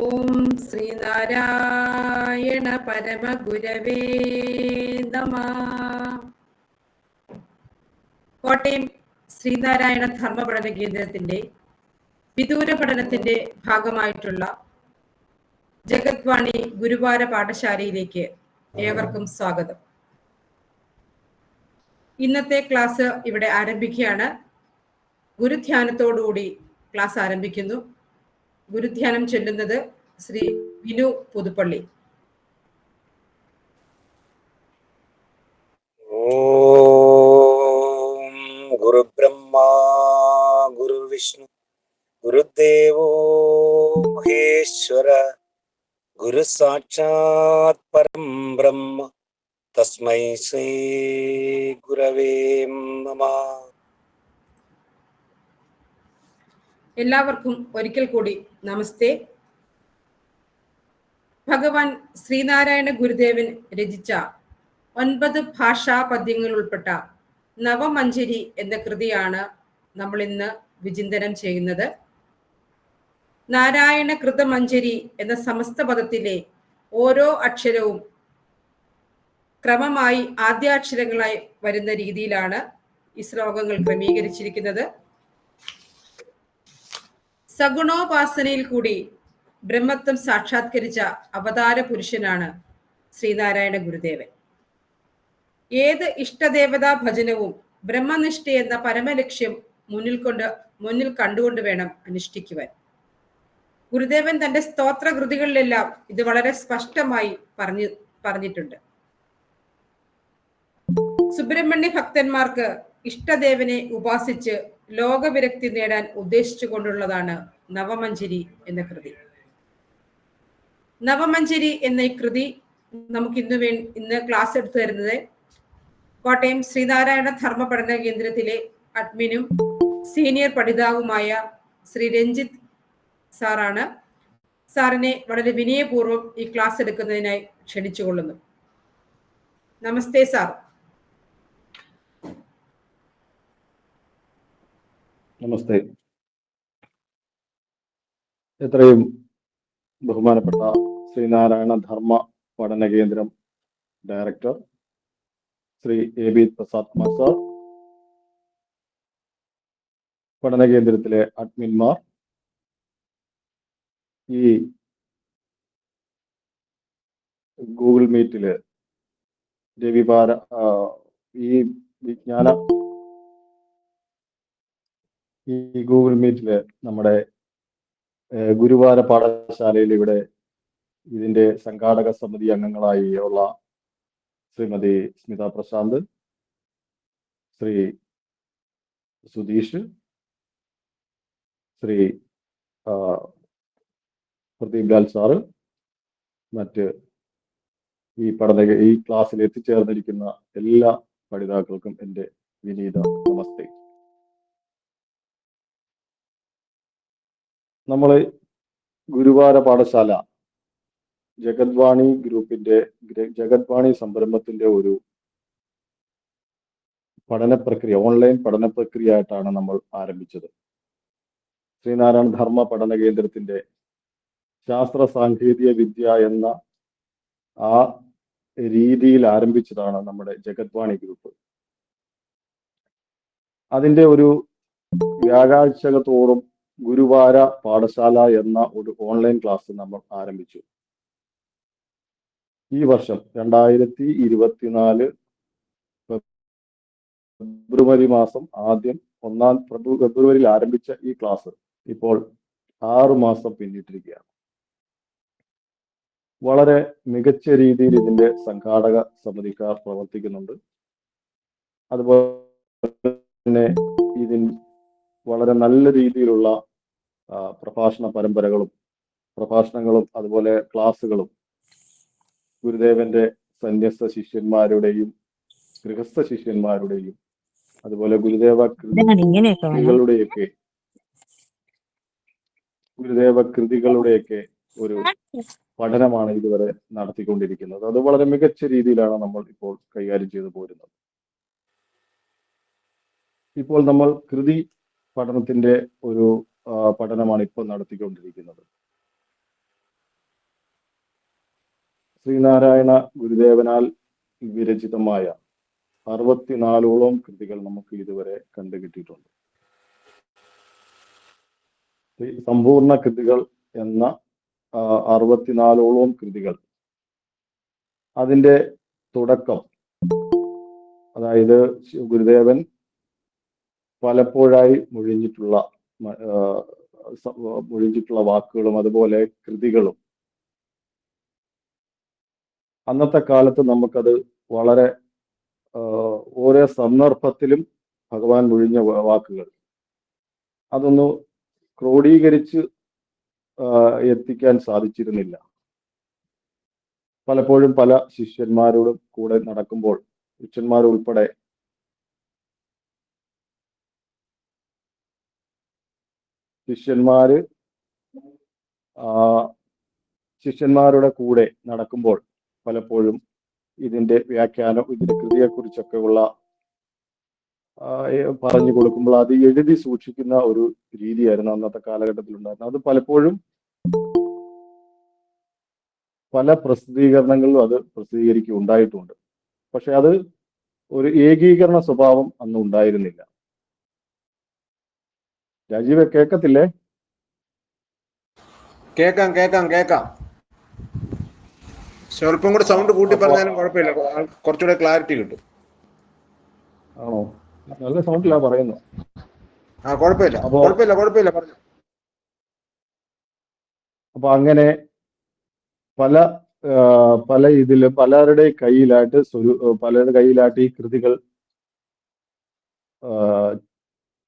ഓം ശ്രീനാരായണ പരമഗുരവേ നമഃ. കോട്ടയം ശ്രീനാരായണ ധർമ്മപഠന കേന്ദ്രത്തിന്റെ വിദൂര പഠനത്തിന്റെ ഭാഗമായിട്ടുള്ള ജഗദ്വാണി ഗുരുവാര പാഠശാലയിലേക്ക് ഏവർക്കും സ്വാഗതം. ഇന്നത്തെ ക്ലാസ് ഇവിടെ ആരംഭിക്കുകയാണ്. ഗുരുധ്യാനത്തോടുകൂടി ക്ലാസ് ആരംഭിക്കുന്നു. ഗുരുധ്യാനം ചൊല്ലുന്നത് ശ്രീ വിനു പുതുപ്പള്ളി. ഓം ഗുരുബ്രഹ്മ ഗുരുവിഷ്ണു ഗുരുദേവോ മഹേശ്വര ഗുരു സാക്ഷാത് പരം ബ്രഹ്മ തസ്മൈ ശ്രീ ഗുരവേ നമഃ. എല്ലാവർക്കും ഒരിക്കൽ കൂടി നമസ്തേ. ഭഗവാൻ ശ്രീനാരായണ ഗുരുദേവൻ രചിച്ച 9 ഭാഷാ പദ്യങ്ങൾ ഉൾപ്പെട്ട നവമഞ്ജരി എന്ന കൃതിയാണ് നമ്മൾ ഇന്ന് വിചിന്തനം ചെയ്യുന്നത്. നാരായണ കൃതമഞ്ജരി എന്ന സമസ്ത പദത്തിലെ ഓരോ അക്ഷരവും ക്രമമായി ആദ്യാക്ഷരങ്ങളായി വരുന്ന രീതിയിലാണ് ഈ ശ്ലോകങ്ങൾ ക്രമീകരിച്ചിരിക്കുന്നത്. സഗുണോപാസനയിൽ കൂടി ബ്രഹ്മത്വം സാക്ഷാത്കരിച്ച അവതാര പുരുഷനാണ് ശ്രീനാരായണ ഗുരുദേവൻ. ഏത് ഇഷ്ടദേവതാ ഭജനവും ബ്രഹ്മനിഷ്ഠ എന്ന പരമലക്ഷ്യം മുന്നിൽ കണ്ടുകൊണ്ട് വേണം അനുഷ്ഠിക്കുവാൻ. ഗുരുദേവൻ തന്റെ സ്തോത്രകൃതികളിലെല്ലാം ഇത് വളരെ സ്പഷ്ടമായി പറഞ്ഞിട്ടുണ്ട്. സുബ്രഹ്മണ്യ ഭക്തന്മാർക്ക് ഇഷ്ടദേവനെ ഉപാസിച്ച് ലോകവിരക്തി നേടാൻ ഉദ്ദേശിച്ചുകൊണ്ടുള്ളതാണ് നവമഞ്ജരി എന്ന കൃതി. നവമഞ്ജരി എന്ന ഈ കൃതി നമുക്ക് ഇന്ന് ക്ലാസ് എടുത്തു തരുന്നത് കോട്ടയം ശ്രീനാരായണ ധർമ്മ പഠന കേന്ദ്രത്തിലെ അഡ്മിനും സീനിയർ പഠിതാവുമായ ശ്രീ രഞ്ജിത്ത് സാറാണ്. സാറിനെ വളരെ വിനയപൂർവ്വം ഈ ക്ലാസ് എടുക്കുന്നതിനായി ക്ഷണിച്ചുകൊള്ളുന്നു. നമസ്തേ സാർ. നമസ്തേ. എത്രയും ബഹുമാനപ്പെട്ട ശ്രീനാരായണ ധർമ്മ പഠന കേന്ദ്രം director Shri A B Prasad master, പഠന കേന്ദ്രത്തിലെ അഡ്മിന്മാർ, ഈ ഗൂഗിൾ മീറ്റില് രവിവാര ഈ ഗൂഗിൾ മീറ്റില് നമ്മുടെ ഗുരുവാര പാഠശാലയിൽ ഇവിടെ ഇതിന്റെ സംഘാടക സമിതി അംഗങ്ങളായി ഉള്ള ശ്രീമതി സ്മിത പ്രശാന്ത്, ശ്രീ സുധീഷ്, ശ്രീ പ്രദീപ് ലാൽ സാറ്, മറ്റ് ഈ ക്ലാസ്സിൽ എത്തിച്ചേർന്നിരിക്കുന്ന എല്ലാ പഠിതാക്കൾക്കും എൻ്റെ വിനീത നമസ്തേ. നമ്മള് ഗുരുവാര പാഠശാല ജഗദ്വാണി ഗ്രൂപ്പിന്റെ ജഗദ്വാണി സംരംഭത്തിന്റെ ഒരു ഓൺലൈൻ പഠന പ്രക്രിയ ആയിട്ടാണ് നമ്മൾ ആരംഭിച്ചത്. ശ്രീനാരായണ ധർമ്മ പഠന കേന്ദ്രത്തിന്റെ ശാസ്ത്ര സാങ്കേതിക വിദ്യ എന്ന ആ രീതിയിൽ ആരംഭിച്ചതാണ് നമ്മുടെ ജഗദ്വാണി ഗ്രൂപ്പ്. അതിന്റെ ഒരു വ്യാഴാഴ്ചകൾ തോറും ഗുരുവാര പാഠശാല എന്ന ഒരു ഓൺലൈൻ ക്ലാസ് നമ്മൾ ആരംഭിച്ചു. ഈ വർഷം 2024 ഫെബ്രുവരി മാസം ഫെബ്രുവരിയിൽ ആരംഭിച്ച ഈ ക്ലാസ് ഇപ്പോൾ 6 മാസം പിന്നിട്ടിരിക്കുകയാണ്. വളരെ മികച്ച രീതിയിൽ ഇതിന്റെ സംഘാടക സമിതിക്കാർ പ്രവർത്തിക്കുന്നുണ്ട്. അതുപോലെ തന്നെ വളരെ നല്ല രീതിയിലുള്ള പ്രഭാഷണ പരമ്പരകളും പ്രഭാഷണങ്ങളും അതുപോലെ ക്ലാസ്സുകളും ഗുരുദേവന്റെ സന്യസ്ത ശിഷ്യന്മാരുടെയും ഗൃഹസ്ഥ ശിഷ്യന്മാരുടെയും അതുപോലെ ഗുരുദേവ കൃതികളുടെയൊക്കെ ഒരു പഠനമാണ് ഇതുവരെ നടത്തിക്കൊണ്ടിരിക്കുന്നത്. അത് വളരെ മികച്ച രീതിയിലാണ് നമ്മൾ ഇപ്പോൾ കൈകാര്യം ചെയ്തു പോരുന്നത്. ഇപ്പോൾ നമ്മൾ കൃതി പഠനത്തിന്റെ ഒരു പഠനമാണ് ഇപ്പോൾ നടത്തിക്കൊണ്ടിരിക്കുന്നത്. ശ്രീനാരായണ ഗുരുദേവനാൽ വിരചിതമായ 64ഓളം കൃതികൾ നമുക്ക് ഇതുവരെ കണ്ടുകിട്ടിയിട്ടുണ്ട്. സമ്പൂർണ്ണ കൃതികൾ എന്ന 64ഓളം കൃതികൾ, അതിൻ്റെ തുടക്കം, അതായത് ഗുരുദേവൻ പലപ്പോഴായി മൊഴിഞ്ഞിട്ടുള്ള വാക്കുകളും അതുപോലെ കൃതികളും അന്നത്തെ കാലത്ത് നമുക്കത് വളരെ ഓരോ സന്ദർഭത്തിലും ഭഗവാൻ മൊഴിഞ്ഞ വാക്കുകൾ അതൊന്ന് ക്രോഡീകരിച്ച് എത്തിക്കാൻ സാധിച്ചിരുന്നില്ല. പലപ്പോഴും പല ശിഷ്യന്മാരോടും കൂടെ നടക്കുമ്പോൾ ശിഷ്യന്മാരുൾപ്പെടെ ശിഷ്യന്മാരുടെ കൂടെ നടക്കുമ്പോൾ പലപ്പോഴും ഇതിന്റെ വ്യാഖ്യാനം, ഇതിന്റെ കൃതിയെക്കുറിച്ചൊക്കെ ഉള്ള പറഞ്ഞു കൊടുക്കുമ്പോൾ അത് എഴുതി സൂക്ഷിക്കുന്ന ഒരു രീതിയായിരുന്നു അന്നത്തെ കാലഘട്ടത്തിൽ ഉണ്ടായിരുന്നത്. അത് പലപ്പോഴും പല പ്രസിദ്ധീകരണങ്ങളിലും അത് പ്രസിദ്ധീകരിക്കുകയുണ്ടായിട്ടുണ്ട്. പക്ഷെ അത് ഒരു ഏകീകരണ സ്വഭാവം അന്ന് ഉണ്ടായിരുന്നില്ല. രാജീവ് കേൾക്കത്തില്ലേ? കേക്കാം. സ്വല്പം കൂടെ സൗണ്ട് കൂട്ടി പറഞ്ഞാലും കുഴപ്പമില്ല, കുറച്ചുകൂടെ ക്ലാരിറ്റി കിട്ടും. ആണോ? നല്ല സൗണ്ടിലാ പറയുന്നു. കുഴപ്പമില്ല പറഞ്ഞു. അപ്പൊ അങ്ങനെ പല ഇതിലും പലരുടെ കയ്യിലായിട്ട് ഈ കൃതികൾ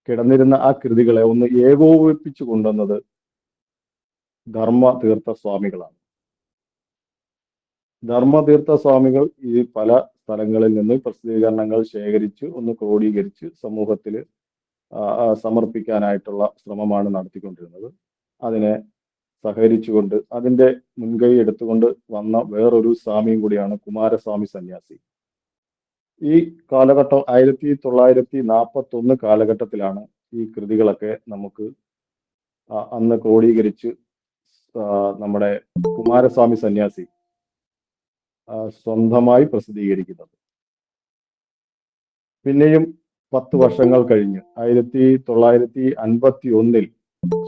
കിടന്നിരുന്ന ആ കൃതികളെ ഒന്ന് ഏകോപിപ്പിച്ചു കൊണ്ടുവന്നത് ധർമ്മതീർത്ഥ സ്വാമികളാണ്. ധർമ്മതീർത്ഥ സ്വാമികൾ ഈ പല സ്ഥലങ്ങളിൽ നിന്ന് പ്രസിദ്ധീകരണങ്ങൾ ശേഖരിച്ച് ഒന്ന് ക്രോഡീകരിച്ച് സമൂഹത്തിൽ സമർപ്പിക്കാനായിട്ടുള്ള ശ്രമമാണ് നടത്തിക്കൊണ്ടിരുന്നത്. അതിനെ സഹകരിച്ചുകൊണ്ട് അതിന്റെ മുൻകൈ എടുത്തുകൊണ്ട് വന്ന വേറൊരു സ്വാമിയും കൂടിയാണ് കുമാരസ്വാമി സന്യാസി. ഈ കാലഘട്ടം 1941 കാലഘട്ടത്തിലാണ് ഈ കൃതികളൊക്കെ നമുക്ക് അന്ന് ക്രോഡീകരിച്ച് നമ്മുടെ കുമാരസ്വാമി സന്യാസി സ്വന്തമായി പ്രസിദ്ധീകരിക്കുന്നത്. പിന്നെയും 10 വർഷങ്ങൾ കഴിഞ്ഞ് 1951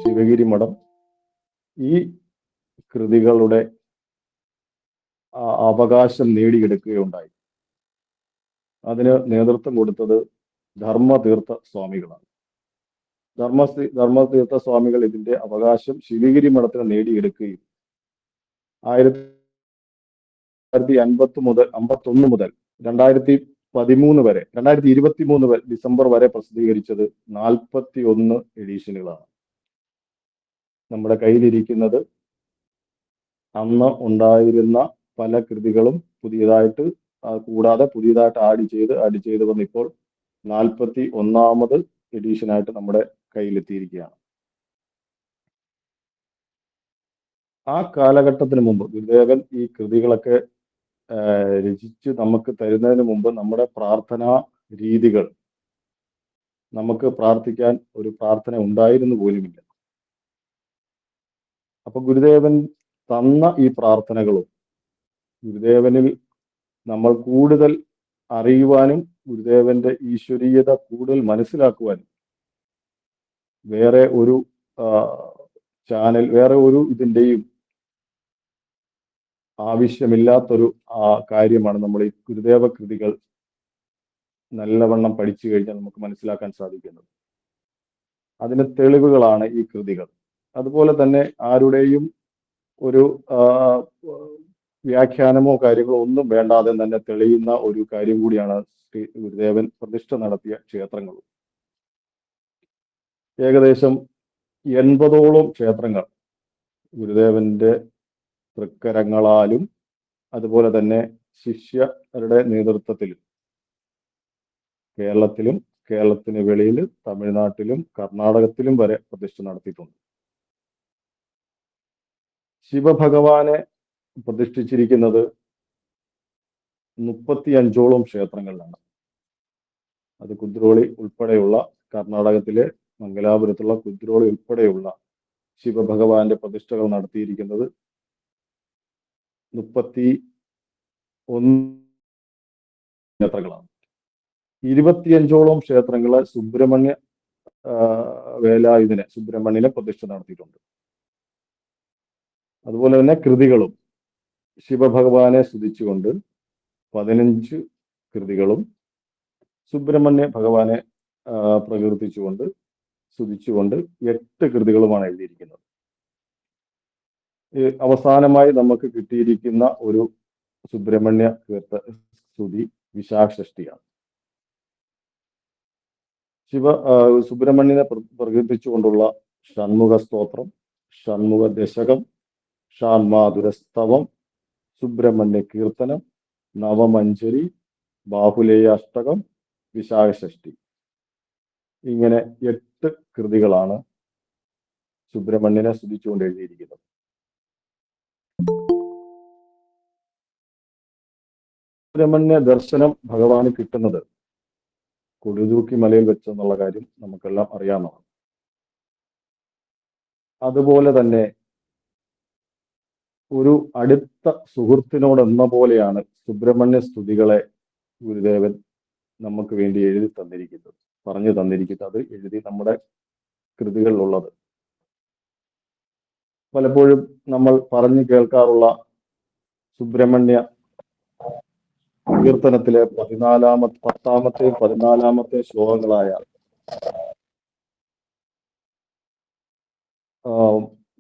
ശിവഗിരി മഠം ഈ കൃതികളുടെ അവകാശം നേടിയെടുക്കുകയുണ്ടായി. അതിന് നേതൃത്വം കൊടുത്തത് ധർമ്മതീർത്ഥ സ്വാമികളാണ്. ധർമ്മതീർത്ഥ സ്വാമികൾ ഇതിന്റെ അവകാശം ശിവഗിരി മഠത്തിന് നേടിയെടുക്കുകയും 1951 മുതൽ 2013 വരെ 2023 ഡിസംബർ വരെ പ്രസിദ്ധീകരിച്ചത് 41 എഡിഷനുകളാണ്. നമ്മുടെ കയ്യിലിരിക്കുന്നത് അന്ന് ഉണ്ടായിരുന്ന പല കൃതികളും പുതിയതായിട്ട് കൂടാതെ പുതിയതായിട്ട് ആഡ് ചെയ്ത് വന്ന് ഇപ്പോൾ 41ാമത് എഡിഷനായിട്ട് നമ്മുടെ കയ്യിലെത്തിയിരിക്കുകയാണ്. ആ കാലഘട്ടത്തിന് മുമ്പ് ഗുരുദേവൻ ഈ കൃതികളൊക്കെ രചിച്ച് നമുക്ക് തരുന്നതിന് മുമ്പ് നമ്മുടെ പ്രാർത്ഥനാ രീതികൾ, നമുക്ക് പ്രാർത്ഥിക്കാൻ ഒരു പ്രാർത്ഥന ഉണ്ടായിരുന്നു പോലുമില്ല. അപ്പൊ ഗുരുദേവൻ തന്ന ഈ പ്രാർത്ഥനകളും ഗുരുദേവനിൽ നമ്മൾ കൂടുതൽ അറിയുവാനും ഗുരുദേവന്റെ ഈശ്വരീയത കൂടുതൽ മനസ്സിലാക്കുവാനും വേറെ ഒരു ചാനൽ, വേറെ ഒരു ഇതിൻ്റെയും ആവശ്യമില്ലാത്തൊരു കാര്യമാണ് നമ്മൾ ഈ ഗുരുദേവ കൃതികൾ നല്ലവണ്ണം പഠിച്ചു കഴിഞ്ഞാൽ നമുക്ക് മനസ്സിലാക്കാൻ സാധിക്കുന്നത്. അതിന് തെളിവുകളാണ് ഈ കൃതികൾ. അതുപോലെ തന്നെ ആരുടെയും ഒരു വ്യാഖ്യാനമോ കാര്യങ്ങളോ ഒന്നും വേണ്ടാതെ തന്നെ തെളിയുന്ന ഒരു കാര്യം കൂടിയാണ് ശ്രീ ഗുരുദേവൻ പ്രതിഷ്ഠ നടത്തിയ ക്ഷേത്രങ്ങളും. ഏകദേശം 80ഓളം ക്ഷേത്രങ്ങൾ ഗുരുദേവന്റെ തൃക്കരങ്ങളാലും അതുപോലെ തന്നെ ശിഷ്യരുടെ നേതൃത്വത്തിലും കേരളത്തിലും കേരളത്തിന് വെളിയിൽ തമിഴ്നാട്ടിലും കർണാടകത്തിലും വരെ പ്രതിഷ്ഠ നടത്തിയിട്ടുണ്ട്. ശിവഭഗവാനെ പ്രതിഷ്ഠിച്ചിരിക്കുന്നത് 35ഓളം ക്ഷേത്രങ്ങളിലാണ്. അത് കുദ്രോളി ഉൾപ്പെടെയുള്ള കർണാടകത്തിലെ മംഗലാപുരത്തുള്ള കുദ്രോളി ഉൾപ്പെടെയുള്ള ശിവഭഗവാന്റെ പ്രതിഷ്ഠകൾ നടത്തിയിരിക്കുന്നത് ഒന്ന് ക്ഷേത്രങ്ങളാണ്. 25ഓളം ക്ഷേത്രങ്ങളെ സുബ്രഹ്മണ്യ വേലായുധനെ സുബ്രഹ്മണ്യനെ പ്രതിഷ്ഠ നടത്തിയിട്ടുണ്ട്. അതുപോലെ തന്നെ കൃതികളും ശിവഭഗവാനെ സ്തുതിച്ചുകൊണ്ട് 15 കൃതികളും സുബ്രഹ്മണ്യ ഭഗവാനെ പ്രകീർത്തിച്ചുകൊണ്ട് സ്തുതിച്ചുകൊണ്ട് 8 കൃതികളുമാണ് എഴുതിയിരിക്കുന്നത്. അവസാനമായി നമുക്ക് കിട്ടിയിരിക്കുന്ന ഒരു സുബ്രഹ്മണ്യ സ്തുതി വിശാഖഷഷ്ടിയാണ്. സുബ്രഹ്മണ്യനെ പ്രകീർത്തിച്ചുകൊണ്ടുള്ള ഷൺമുഖ സ്തോത്രം, ഷൺമുഖ ദശകം, ഷാൺമാധുരസ്തവം, സുബ്രഹ്മണ്യ കീർത്തനം, നവമഞ്ജരി, ബാഹുലേയ അഷ്ടകം, വിശാഖഷഷ്ടി, ഇങ്ങനെ 8 കൃതികളാണ് സുബ്രഹ്മണ്യനെ സ്തുതിച്ചുകൊണ്ട് എഴുതിയിരിക്കുന്നത്. സുബ്രഹ്മണ്യ ദർശനം ഭഗവാന് കിട്ടുന്നത് കൊടിതൂക്കി മലയിൽ വെച്ചെന്നുള്ള കാര്യം നമുക്കെല്ലാം അറിയാവുന്നതാണ്. അതുപോലെ തന്നെ ഒരു അടുത്ത സുഹൃത്തിനോടെന്ന പോലെയാണ് സുബ്രഹ്മണ്യ സ്തുതികളെ ഗുരുദേവൻ നമുക്ക് വേണ്ടി എഴുതി തന്നിരിക്കുന്നത്, പറഞ്ഞു തന്നിരിക്കുന്നത്, അത് എഴുതി നമ്മുടെ കൃതികളിലുള്ളത്. പലപ്പോഴും നമ്മൾ പറഞ്ഞു കേൾക്കാറുള്ള സുബ്രഹ്മണ്യ കീർത്തനത്തിലെ 10ാമത്തെ 14ാമത്തെ ശ്ലോകങ്ങളായ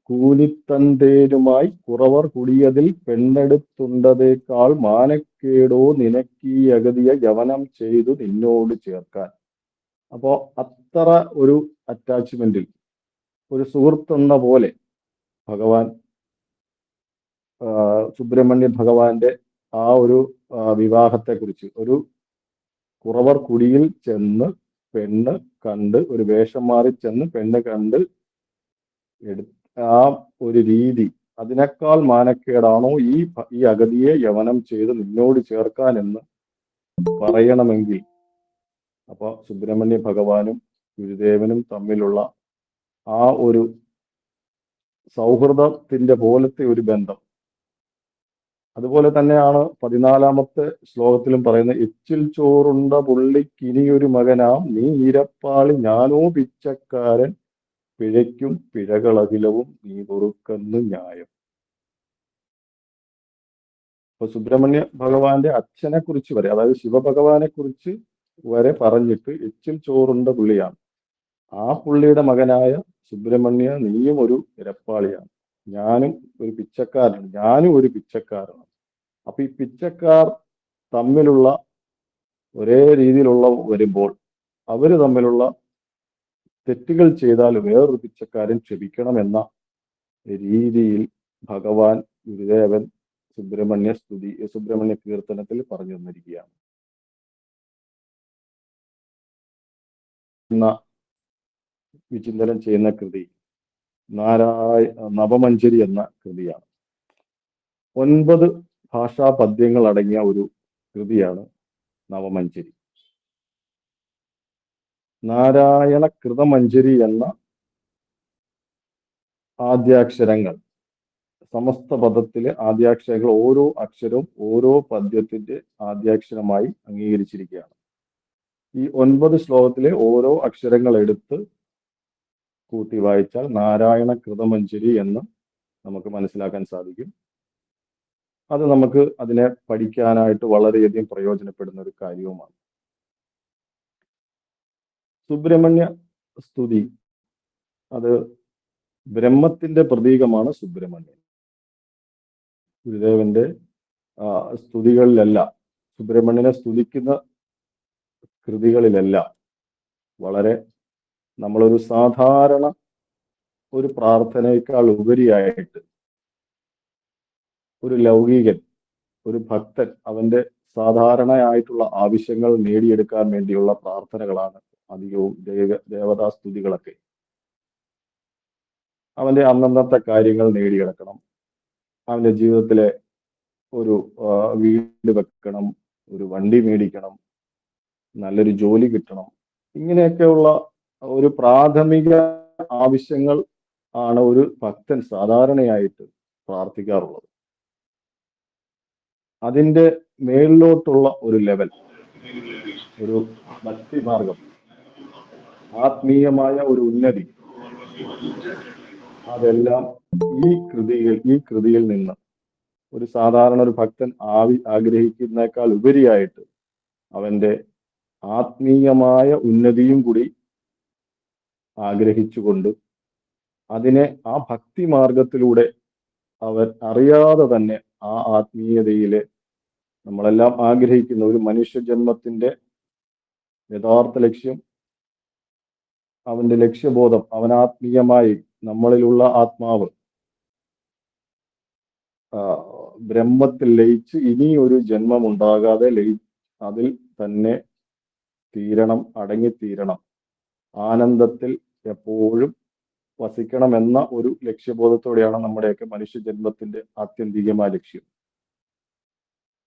കൂലിത്തന്തേരുമായി കുറവർ കുടിയതിൽ പെണ്ണെടുത്തുണ്ടതേക്കാൾ മാനക്കേടോ നിനക്കീ അഗതിയ യവനം ചെയ്തു നിന്നോട് ചേർക്കാൻ. അപ്പോ അത്ര ഒരു അറ്റാച്ച്മെന്റിൽ ഒരു സുഹൃത്തെന്ന പോലെ ഭഗവാൻ സുബ്രഹ്മണ്യ ഭഗവാന്റെ ആ ഒരു വിവാഹത്തെക്കുറിച്ച്, ഒരു കുറവർ കുടിയിൽ ചെന്ന് പെണ്ണ് കണ്ട്, ഒരു വേഷം മാറി ചെന്ന് പെണ്ണ് കണ്ട് ആ ഒരു രീതി, അതിനേക്കാൾ മാനക്കേടാണോ ഈ അഗതിയെ യവനം ചെയ്ത് നിന്നോട് ചേർക്കാൻ എന്ന് പറയണമെങ്കിൽ, അപ്പൊ സുബ്രഹ്മണ്യ ഭഗവാനും ഗുരുദേവനും തമ്മിലുള്ള ആ ഒരു സൗഹൃദത്തിന്റെ പോലത്തെ ഒരു ബന്ധം. അതുപോലെ തന്നെയാണ് 14ാമത്തെ ശ്ലോകത്തിലും പറയുന്നത്, എച്ചിൽ ചോറുണ്ട പുള്ളിക്കിനിയൊരു മകനാം നീ ഇരപ്പാളി ഞാനോ പിച്ചക്കാരൻ പിഴയ്ക്കും പിഴകളകിലവും നീ പൊറുക്കെന്ന് ന്യായം. അപ്പൊ സുബ്രഹ്മണ്യ ഭഗവാന്റെ അച്ഛനെ കുറിച്ച് വരെ, അതായത് ശിവഭഗവാനെ കുറിച്ച് വരെ പറഞ്ഞിട്ട് എച്ചിൽ ചോറുണ്ട പുള്ളിയാണ്, ആ പുള്ളിയുടെ മകനായ സുബ്രഹ്മണ്യ നീയും ഒരു ഇരപ്പാളിയാണ്, ഞാനും ഒരു പിച്ചക്കാരനാണ്. അപ്പൊ ഈ പിച്ചക്കാർ തമ്മിലുള്ള ഒരേ രീതിയിലുള്ള വരുമ്പോൾ അവര് തമ്മിലുള്ള തെറ്റുകൾ ചെയ്താൽ വേറൊരു പിച്ചക്കാരൻ ക്ഷമിക്കണമെന്ന രീതിയിൽ ഭഗവാൻ ഗുരുദേവൻ സുബ്രഹ്മണ്യ കീർത്തനത്തിൽ പറഞ്ഞു തന്നിരിക്കുകയാണ്. വിചിന്തനം ചെയ്യുന്ന കൃതി നവമഞ്ജരി എന്ന കൃതിയാണ്. 9 ഭാഷാ പദ്യങ്ങൾ അടങ്ങിയ ഒരു കൃതിയാണ് നവമഞ്ജരി. നാരായണ കൃതമഞ്ജരി എന്ന ആദ്യാക്ഷരങ്ങൾ, സമസ്ത പദത്തിലെ ആദ്യാക്ഷരങ്ങൾ, ഓരോ അക്ഷരവും ഓരോ പദ്യത്തിന്റെ ആദ്യാക്ഷരമായി അംഗീകരിച്ചിരിക്കുകയാണ്. ഈ 9 ശ്ലോകത്തിലെ ഓരോ അക്ഷരങ്ങൾ എടുത്ത് കൂട്ടി വായിച്ചാൽ നാരായണ കൃതമഞ്ജരി എന്ന് നമുക്ക് മനസ്സിലാക്കാൻ സാധിക്കും. അത് നമുക്ക് അതിനെ പഠിക്കാനായിട്ട് വളരെയധികം പ്രയോജനപ്പെടുന്ന ഒരു കാര്യവുമാണ്. സുബ്രഹ്മണ്യ സ്തുതി, അത് ബ്രഹ്മത്തിന്റെ പ്രതീകമാണ് സുബ്രഹ്മണ്യൻ. ഗുരുദേവന്റെ സ്തുതികളിലെല്ലാം, സുബ്രഹ്മണ്യനെ സ്തുതിക്കുന്ന കൃതികളിലെല്ലാം വളരെ നമ്മളൊരു സാധാരണ ഒരു പ്രാർത്ഥനയേക്കാൾ ഉപരിയായിട്ട് ഒരു ലൗകികൻ, ഒരു ഭക്തൻ അവന്റെ സാധാരണയായിട്ടുള്ള ആവശ്യങ്ങൾ നേടിയെടുക്കാൻ വേണ്ടിയുള്ള പ്രാർത്ഥനകളാണ് അധികവും ദേവതാസ്തുതികളൊക്കെ. അവന്റെ അന്നന്നത്തെ കാര്യങ്ങൾ നേടിയെടുക്കണം, അവന്റെ ജീവിതത്തിലെ ഒരു വീട് വെക്കണം, ഒരു വണ്ടി മേടിക്കണം, നല്ലൊരു ജോലി കിട്ടണം, ഇങ്ങനെയൊക്കെയുള്ള ഒരു പ്രാഥമിക ആവശ്യങ്ങൾ ആണ് ഒരു ഭക്തൻ സാധാരണയായിട്ട് പ്രാർത്ഥിക്കാറുള്ളത്. അതിൻ്റെ മേളിലോട്ടുള്ള ഒരു ലെവൽ, ഒരു ഭക്തിമാർഗം, ആത്മീയമായ ഒരു ഉന്നതി, അതെല്ലാം ഈ കൃതിയിൽ നിന്ന് ഒരു സാധാരണ ഒരു ഭക്തൻ ആഗ്രഹിക്കുന്നേക്കാൾ ഉപരിയായിട്ട് അവന്റെ ആത്മീയമായ ഉന്നതിയും കൂടി ആഗ്രഹിച്ചുകൊണ്ട് അതിനെ ആ ഭക്തി മാർഗത്തിലൂടെ അവർ അറിയാതെ തന്നെ ആ ആത്മീയതയിലെ നമ്മളെല്ലാം ആഗ്രഹിക്കുന്ന ഒരു മനുഷ്യജന്മത്തിന്റെ യഥാർത്ഥ ലക്ഷ്യം, അവന്റെ ലക്ഷ്യബോധം, അവനാത്മീയമായി നമ്മളിലുള്ള ആത്മാവ് ബ്രഹ്മത്തിൽ ലയിച്ച് ഇനി ഒരു ജന്മം ഉണ്ടാകാതെ അതിൽ തന്നെ തീരണം, അടങ്ങിത്തീരണം, ആനന്ദത്തിൽ എപ്പോഴും വസിക്കണം എന്ന ഒരു ലക്ഷ്യബോധത്തോടെയാണ് നമ്മുടെയൊക്കെ മനുഷ്യജന്മത്തിന്റെ ആത്യന്തികമായ ലക്ഷ്യം.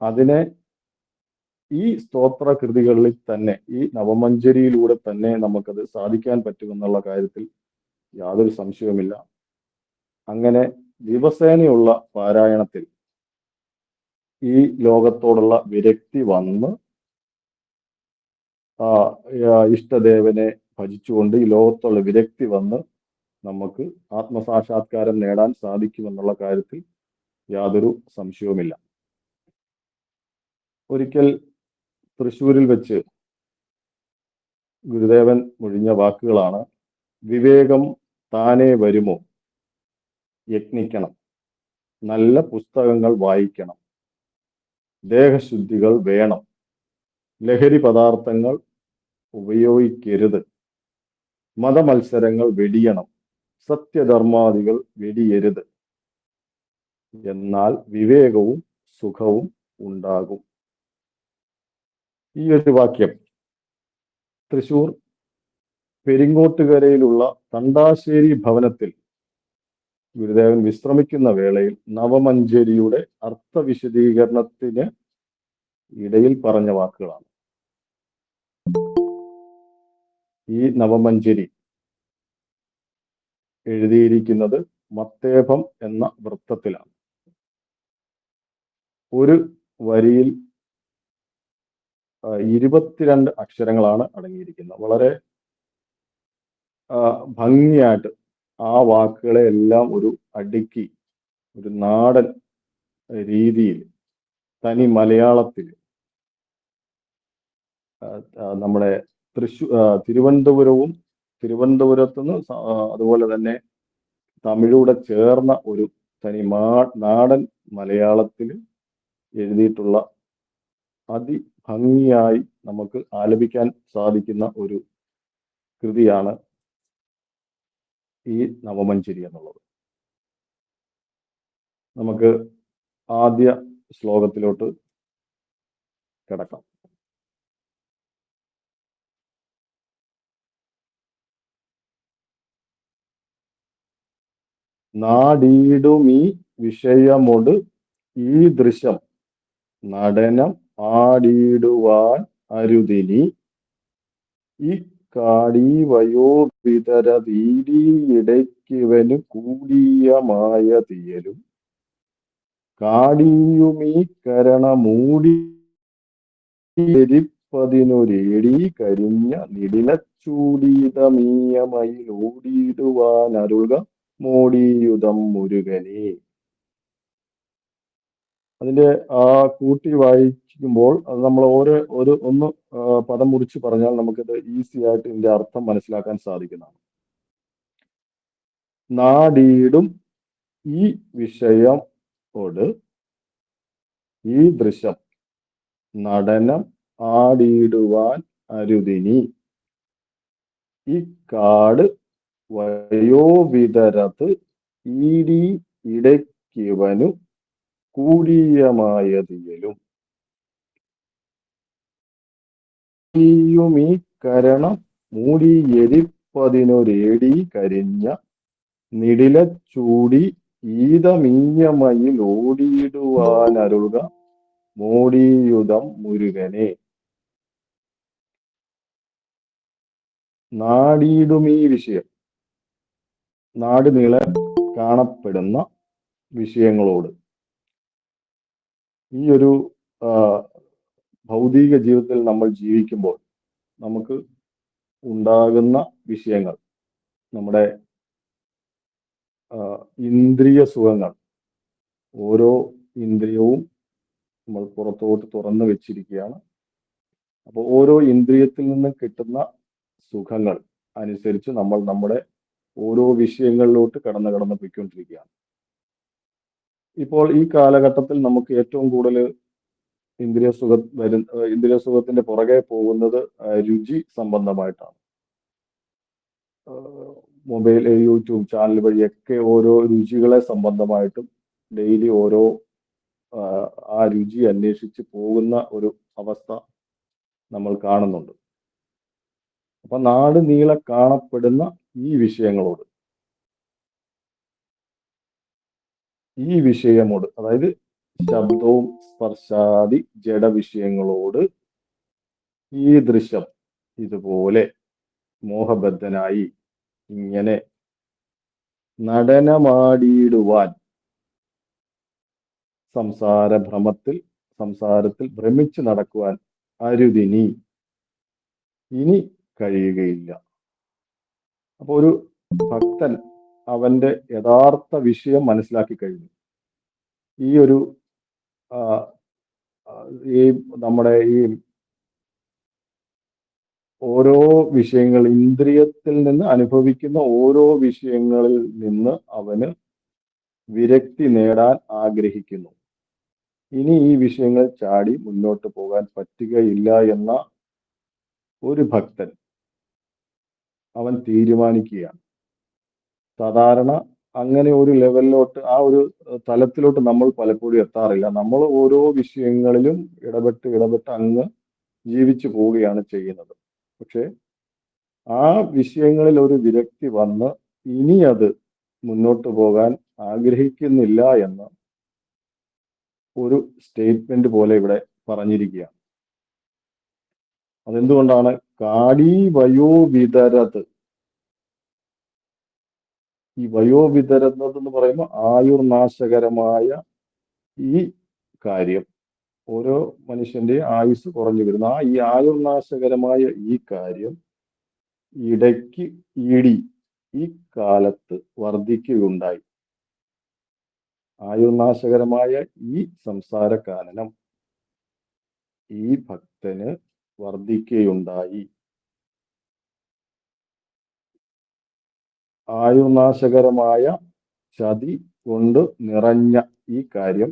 അതിനെ ഈ സ്തോത്ര കൃതികളിൽ തന്നെ, ഈ നവമഞ്ജരിയിലൂടെ തന്നെ നമുക്കത് സാധിക്കാൻ പറ്റുമെന്നുള്ള കാര്യത്തിൽ യാതൊരു സംശയവുമില്ല. അങ്ങനെ ദിവസേനയുള്ള പാരായണത്തിൽ ഈ ലോകത്തോടുള്ള വിരക്തി വന്ന് ഇഷ്ടദേവനെ ഭജിച്ചുകൊണ്ട് ഈ ലോകത്തുള്ള വിരക്തി വന്ന് നമുക്ക് ആത്മസാക്ഷാത്കാരം നേടാൻ സാധിക്കുമെന്നുള്ള കാര്യത്തിൽ യാതൊരു സംശയവുമില്ല. ഒരിക്കൽ തൃശ്ശൂരിൽ വെച്ച് ഗുരുദേവൻ മൊഴിഞ്ഞ വാക്കുകളാണ്: വിവേകം താനേ വരുമോ, യത്നിക്കണം, നല്ല പുസ്തകങ്ങൾ വായിക്കണം, ദേഹശുദ്ധികൾ വേണം, ലഹരി പദാർത്ഥങ്ങൾ ഉപയോഗിക്കരുത്, മതമത്സരങ്ങൾ വെടിയണം, സത്യധർമാദികൾ വെടിയരുത്, എന്നാൽ വിവേകവും സുഖവും ഉണ്ടാകും. ഈ ഒരു വാക്യം തൃശൂർ പെരിങ്ങോട്ടുകരയിലുള്ള തണ്ടാശ്ശേരി ഭവനത്തിൽ ഗുരുദേവൻ വിശ്രമിക്കുന്ന വേളയിൽ നവമഞ്ജരിയുടെ അർത്ഥവിശദീകരണത്തിന് ഇടയിൽ പറഞ്ഞ വാക്കുകളാണ്. ഈ നവമഞ്ജരി എഴുതിയിരിക്കുന്നത് മത്തേപം എന്ന വൃത്തത്തിലാണ്. ഒരു വരിയിൽ 22 അക്ഷരങ്ങളാണ് അടങ്ങിയിരിക്കുന്നത്. വളരെ ഭംഗിയായിട്ട് ആ വാക്കുകളെ എല്ലാം ഒരു അടുക്കി, ഒരു നാടൻ രീതിയിൽ, തനി മലയാളത്തിൽ നമ്മുടെ തിരുവനന്തപുരത്തുനിന്ന് അതുപോലെ തന്നെ തമിഴൂടെ ചേർന്ന ഒരു തനി നാടൻ മലയാളത്തിൽ എഴുതിയിട്ടുള്ള അതിഭംഗിയായി നമുക്ക് ആലപിക്കാൻ സാധിക്കുന്ന ഒരു കൃതിയാണ് ഈ നവമഞ്ജരി എന്നുള്ളത്. നമുക്ക് ആദ്യ ശ്ലോകത്തിലോട്ട് കിടക്കാം. നാടീടുമീ വിഷയമൊട് ഈ ദൃശം നടനം ആടിയിടുവാൻ അരുതിനി, ഈ കാടീ വയോവിതരതീടിയിടയ്ക്കിവന് കൂടിയ മായ തീയലും, കാടിയുമീ കരണമൂടി എരിപ്പതിനൊരേടി കരിഞ്ഞ നിടിലച്ചൂടിതമീയമയിൽ ഓടിയിടുവാൻ അരുൾക മോടിയുതം മുരുകനെ. അതിന്റെ കൂട്ടി വായിക്കുമ്പോൾ അത് നമ്മൾ ഒന്ന് പദം മുറിച്ച് പറഞ്ഞാൽ നമുക്കിത് ഈസി ആയിട്ട് ഇതിന്റെ അർത്ഥം മനസ്സിലാക്കാൻ സാധിക്കുന്നതാണ്. നാടീടും ഈ വിഷയമോട് ഈ ദൃശ്യം നടനം ആടിയിടുവാൻ അരുതിനി, ഈ കാട് വയോവിതരത്ത് ഈടി ഇടയ്ക്കിവനു കൂടിയമായതിയലും, ഈ കരണം മൂടിയെരിപ്പതിനൊരേടി കരിഞ്ഞ നിടിലച്ചൂടി ഈതമീയമയിൽ ഓടിയിടുവാനരുൾക മോടിയുതം മുരുകനെ. നാടീടുമീ വിഷയം, നാട് നീളെ കാണപ്പെടുന്ന വിഷയങ്ങളോട്, ഈ ഒരു ആ, ഭൗതിക ജീവിതത്തിൽ നമ്മൾ ജീവിക്കുമ്പോൾ നമുക്ക് ഉണ്ടാകുന്ന വിഷയങ്ങൾ, നമ്മുടെ ആ, ഇന്ദ്രിയ സുഖങ്ങൾ, ഓരോ ഇന്ദ്രിയവും നമ്മൾ പുറത്തോട്ട് തുറന്നു വെച്ചിരിക്കുകയാണ്. അപ്പോൾ ഓരോ ഇന്ദ്രിയത്തിൽ നിന്നും കിട്ടുന്ന സുഖങ്ങൾ അനുസരിച്ച് നമ്മൾ നമ്മുടെ ഓരോ വിഷയങ്ങളിലോട്ട് കടന്ന് പോയിക്കൊണ്ടിരിക്കുകയാണ്. ഇപ്പോൾ ഈ കാലഘട്ടത്തിൽ നമുക്ക് ഏറ്റവും കൂടുതൽ ഇന്ദ്രിയ സുഖത്തിന്റെ പുറകെ പോകുന്നത് രുചി സംബന്ധമായിട്ടാണ്. മൊബൈൽ, യൂട്യൂബ് ചാനൽ വഴിയൊക്കെ ഓരോ രുചികളെ സംബന്ധമായിട്ടും ഡെയിലി ഓരോ ആ രുചി അന്വേഷിച്ച് പോകുന്ന ഒരു അവസ്ഥ നമ്മൾ കാണുന്നുണ്ട്. അപ്പൊ നാട് നീളെ കാണപ്പെടുന്ന ഈ വിഷയമോട്, അതായത് ശബ്ദവും സ്പർശാദി ജഡ വിഷയങ്ങളോട് ഈ ദൃശ്യം ഇതുപോലെ മോഹബദ്ധനായി ഇങ്ങനെ നടനമാടിയിടുവാൻ സംസാരത്തിൽ ഭ്രമിച്ചു നടക്കുവാൻ അരുതിനി, ഇനി കഴിയുകയില്ല. അപ്പൊ ഒരു ഭക്തൻ അവന്റെ യഥാർത്ഥ വിഷയം മനസ്സിലാക്കി കഴിഞ്ഞു. ഈ ഒരു ഈ നമ്മുടെ ഈ ഓരോ വിഷയങ്ങൾ, ഇന്ദ്രിയത്തിൽ നിന്ന് അനുഭവിക്കുന്ന ഓരോ വിഷയങ്ങളിൽ നിന്ന് അവന് വിരക്തി നേടാൻ ആഗ്രഹിക്കുന്നു. ഇനി ഈ വിഷയങ്ങൾ ചാടി മുന്നോട്ട് പോകാൻ പറ്റുകയില്ല എന്ന ഒരു ഭക്തൻ അവൻ തീരുമാനിക്കുകയാണ്. സാധാരണ അങ്ങനെ ഒരു ലെവലിലോട്ട്, ആ ഒരു തലത്തിലോട്ട് നമ്മൾ പലപ്പോഴും എത്താറില്ല. നമ്മൾ ഓരോ വിഷയങ്ങളിലും ഇടപെട്ട് അങ്ങ് ജീവിച്ചു പോവുകയാണ് ചെയ്യുന്നത്. പക്ഷെ ആ വിഷയങ്ങളിൽ ഒരു വിരക്തി വന്ന് ഇനി അത് മുന്നോട്ട് പോകാൻ ആഗ്രഹിക്കുന്നില്ല എന്ന ഒരു സ്റ്റേറ്റ്മെന്റ് പോലെ ഇവിടെ പറഞ്ഞിരിക്കുകയാണ്. അതെന്തുകൊണ്ടാണ്? കാടി വയോവിതരത്. ഈ വയോവിതരത് എന്ന് പറയുമ്പോൾ ആയുർനാശകരമായ ഈ കാര്യം, ഓരോ മനുഷ്യന്റെ ആയുസ് കുറഞ്ഞു വരുന്ന ഈ ആയുർനാശകരമായ ഈ കാര്യം ഇടയ്ക്ക് ഈ കാലത്ത് വർദ്ധിക്കുകയുണ്ടായി. ആയുർനാശകരമായ ഈ സംസാര കാനനം ഈ ഭക്തന് വർദ്ധിക്കുകയുണ്ടായി. ആയുർനാശകരമായ ചതി കൊണ്ട് നിറഞ്ഞ ഈ കാര്യം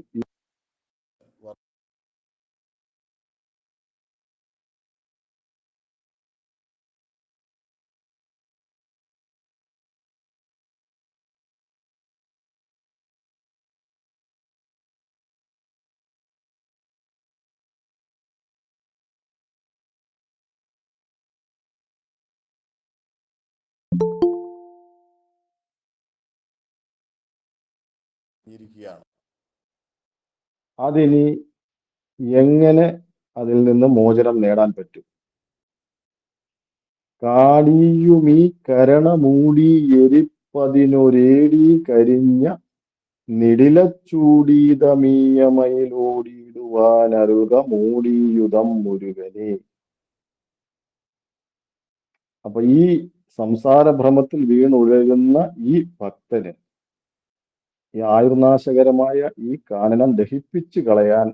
ഇരിക്കുകയാണ്. അതിനി എങ്ങനെ അതിൽ നിന്ന് മോചനം നേടാൻ പറ്റും? കാടിയുമീ കരണമൂടി എരിപ്പതിനൊരേടി കരിഞ്ഞ നിടിലച്ചൂടീതമീയമയിലോടിയിടുവാനരുക മൂടിയുതം മുരുകനെ. അപ്പൊ ഈ സംസാര ഭ്രമത്തിൽ വീണുഴലുന്ന ഈ ഭക്തന് ഈ ആയുർനാശകരമായ ഈ കാനനം ദഹിപ്പിച്ചു കളയാൻ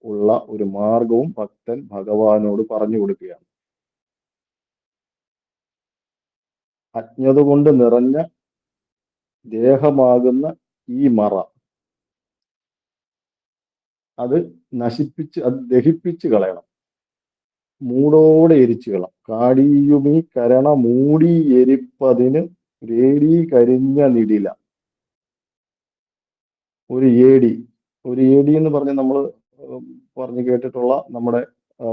ഉള്ള ഒരു മാർഗവും ഭക്തൻ ഭഗവാനോട് പറഞ്ഞു കൊടുക്കുകയാണ്. അജ്ഞത കൊണ്ട് നിറഞ്ഞ ദേഹമാകുന്ന ഈ മറ, അത് ദഹിപ്പിച്ചു കളയണം, മൂടോടെ എരിച്ചു കളണം. കാടിയുമീ കരണ മൂടി എരിപ്പതിന് രേടി കരിഞ്ഞ നിടില. ഒരു ഏടി എന്ന് പറഞ്ഞ് നമ്മൾ പറഞ്ഞു കേട്ടിട്ടുള്ള നമ്മുടെ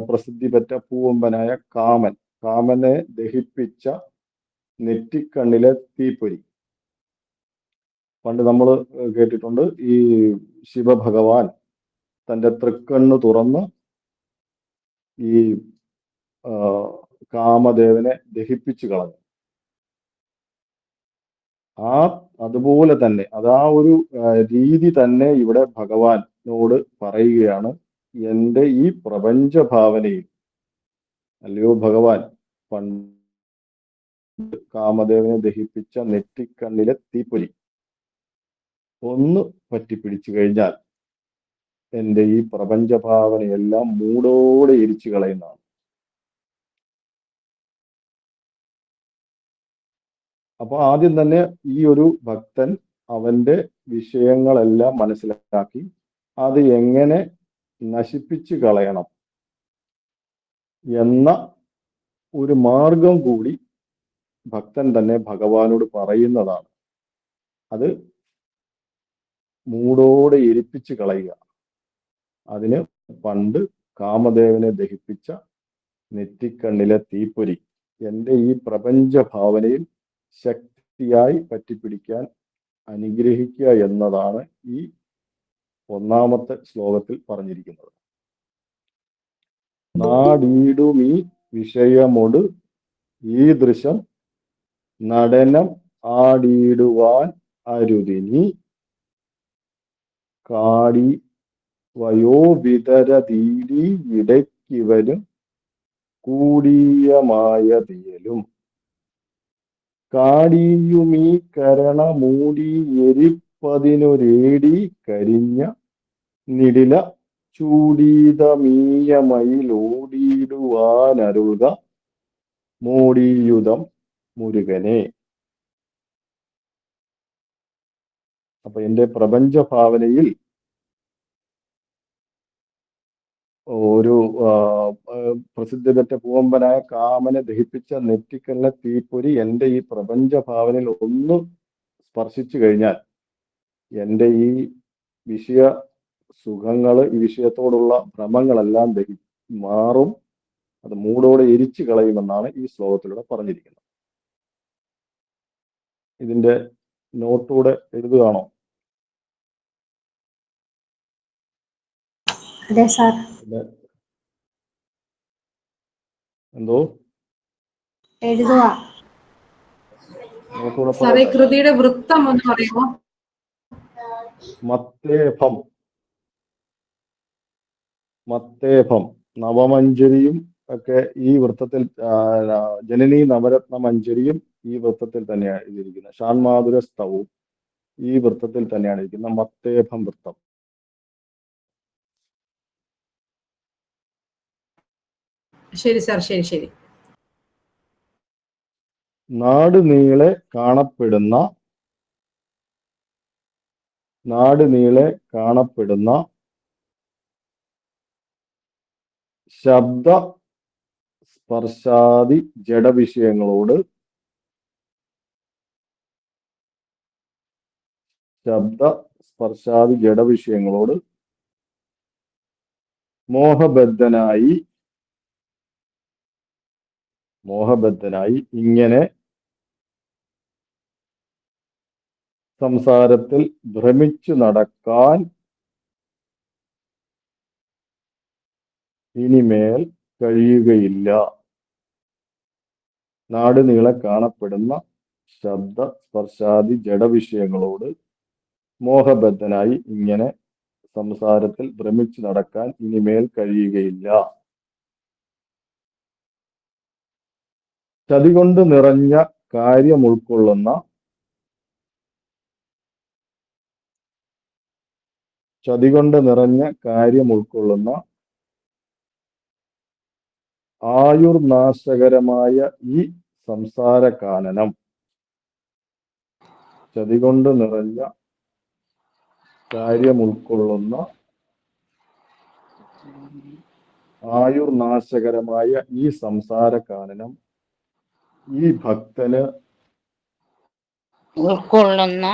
പ്രസിദ്ധി പെറ്റ പൂവമ്പനായ കാമനെ ദഹിപ്പിച്ച നെറ്റിക്കണ്ണിലെ തീപ്പൊരി. പണ്ട് നമ്മൾ കേട്ടിട്ടുണ്ട്, ഈ ശിവഭഗവാൻ തൻ്റെ തൃക്കണ്ണ് തുറന്ന് ഈ കാമദേവനെ ദഹിപ്പിച്ചു കളഞ്ഞു. അതുപോലെ തന്നെ, ഒരു രീതി തന്നെ ഇവിടെ ഭഗവാൻ ഭഗവാനോട് പറയുകയാണ്, എൻ്റെ ഈ പ്രപഞ്ച ഭാവനയിൽ, അല്ലയോ ഭഗവാൻ, പണ്ട് കാമദേവനെ ദഹിപ്പിച്ച നെറ്റിക്കണ്ണിലെ തീപ്പൊരി ഒന്ന് പറ്റിപ്പിടിച്ചു കഴിഞ്ഞാൽ എൻ്റെ ഈ പ്രപഞ്ച ഭാവനയെല്ലാം മൂടോടെ എരിച്ചു കളയുന്നതാണ്. അപ്പൊ ആദ്യം തന്നെ ഈ ഒരു ഭക്തൻ അവന്റെ വിഷയങ്ങളെല്ലാം മനസ്സിലാക്കി അത് എങ്ങനെ നശിപ്പിച്ചു കളയണം എന്ന ഒരു മാർഗം കൂടി ഭക്തൻ തന്നെ ഭഗവാനോട് പറയുന്നതാണ്. അത് മൂടോടെ എരിപ്പിച്ച് കളയുക. അതിന് പണ്ട് കാമദേവനെ ദഹിപ്പിച്ച നെറ്റിക്കണ്ണിലെ തീപ്പൊരി എൻ്റെ ഈ പ്രപഞ്ച ഭാവനയിൽ ശക്തിയായി പറ്റിപ്പിടിക്കാൻ അനുഗ്രഹിക്കുക എന്നതാണ് ഈ ഒന്നാമത്തെ ശ്ലോകത്തിൽ പറഞ്ഞിരിക്കുന്നത്. നാടീടുമീ വിഷയമൊട് ഈ ദൃശം നടനം ആടിയിടുവാൻ അരുതിനി കാടി വയോവിതരതീടി ഇടയ്ക്കിവനും കൂടിയമായതിയലും കാടിയുമീ കരണ മൂടി എരിപ്പതിനൊരേടി കരിഞ്ഞ നിടില ചൂടീതമീയമയിലോടിയിടുവാനരുൾക മോടിയുധം മുരുകനെ. അപ്പൊ എൻ്റെ പ്രപഞ്ച ഭാവനയിൽ ഒരു പ്രസിദ്ധപ്പെട്ട പൂവമ്പനായ കാമനെ ദഹിപ്പിച്ച നെറ്റിക്കല്ലെ തീപ്പൊരി എൻ്റെ ഈ പ്രപഞ്ച ഭാവനയിൽ ഒന്ന് സ്പർശിച്ചു കഴിഞ്ഞാൽ എൻ്റെ ഈ വിഷയ സുഖങ്ങള്, ഈ വിഷയത്തോടുള്ള ഭ്രമങ്ങളെല്ലാം മാറും, അത് മൂടോടെ എരിച്ചു കളയുമെന്നാണ് ഈ ശ്ലോകത്തിലൂടെ പറഞ്ഞിരിക്കുന്നത്. ഇതിന്റെ നോട്ടൂടെ എഴുതുകയാണോ? അതെ സാർ. എന്തോ എഴുതുക. നോട്ടൂടെ സാറേ, കൃതിയുടെ വൃത്തം എന്ന് പറയുമോ? മത്തേഭം. മത്തേഭം നവമഞ്ജരിയും ഒക്കെ ഈ വൃത്തത്തിൽ, ജനനി നവരത്ന മഞ്ജരിയും ഈ വൃത്തത്തിൽ തന്നെയാണ് എഴുതിയിരിക്കുന്നത്. ഷാൺമാധുര സ്തവവും ഈ വൃത്തത്തിൽ തന്നെയാണ് ഇരിക്കുന്നത്. മത്തേഭം വൃത്തം. ശരി സാർ, ശരി ശരി. നാട് നീളെ കാണപ്പെടുന്ന ശബ്ദ സ്പർശാദി ജഡവിഷയങ്ങളോട് മോഹബദ്ധനായി ഇങ്ങനെ സംസാരത്തിൽ ഭ്രമിച്ചു നടക്കാൻ ഇനിമേൽ കഴിയുകയില്ല. നാട് നീളെ കാണപ്പെടുന്ന ശബ്ദ സ്പർശാദി ജഡവിഷയങ്ങളോട് മോഹബദ്ധനായി ഇങ്ങനെ സംസാരത്തിൽ ഭ്രമിച്ചു നടക്കാൻ ഇനിമേൽ കഴിയുകയില്ല. ചതികൊണ്ട് നിറഞ്ഞ കാര്യം ഉൾക്കൊള്ളുന്ന ആയുർനാശകരമായ ഈ സംസാര കാനനം. ചതികൊണ്ട് നിറഞ്ഞ കാര്യം ഉൾക്കൊള്ളുന്ന ആയുർനാശകരമായ ഈ സംസാര കാനനം ഈ ഭക്തന് ഉൾക്കൊള്ളുന്ന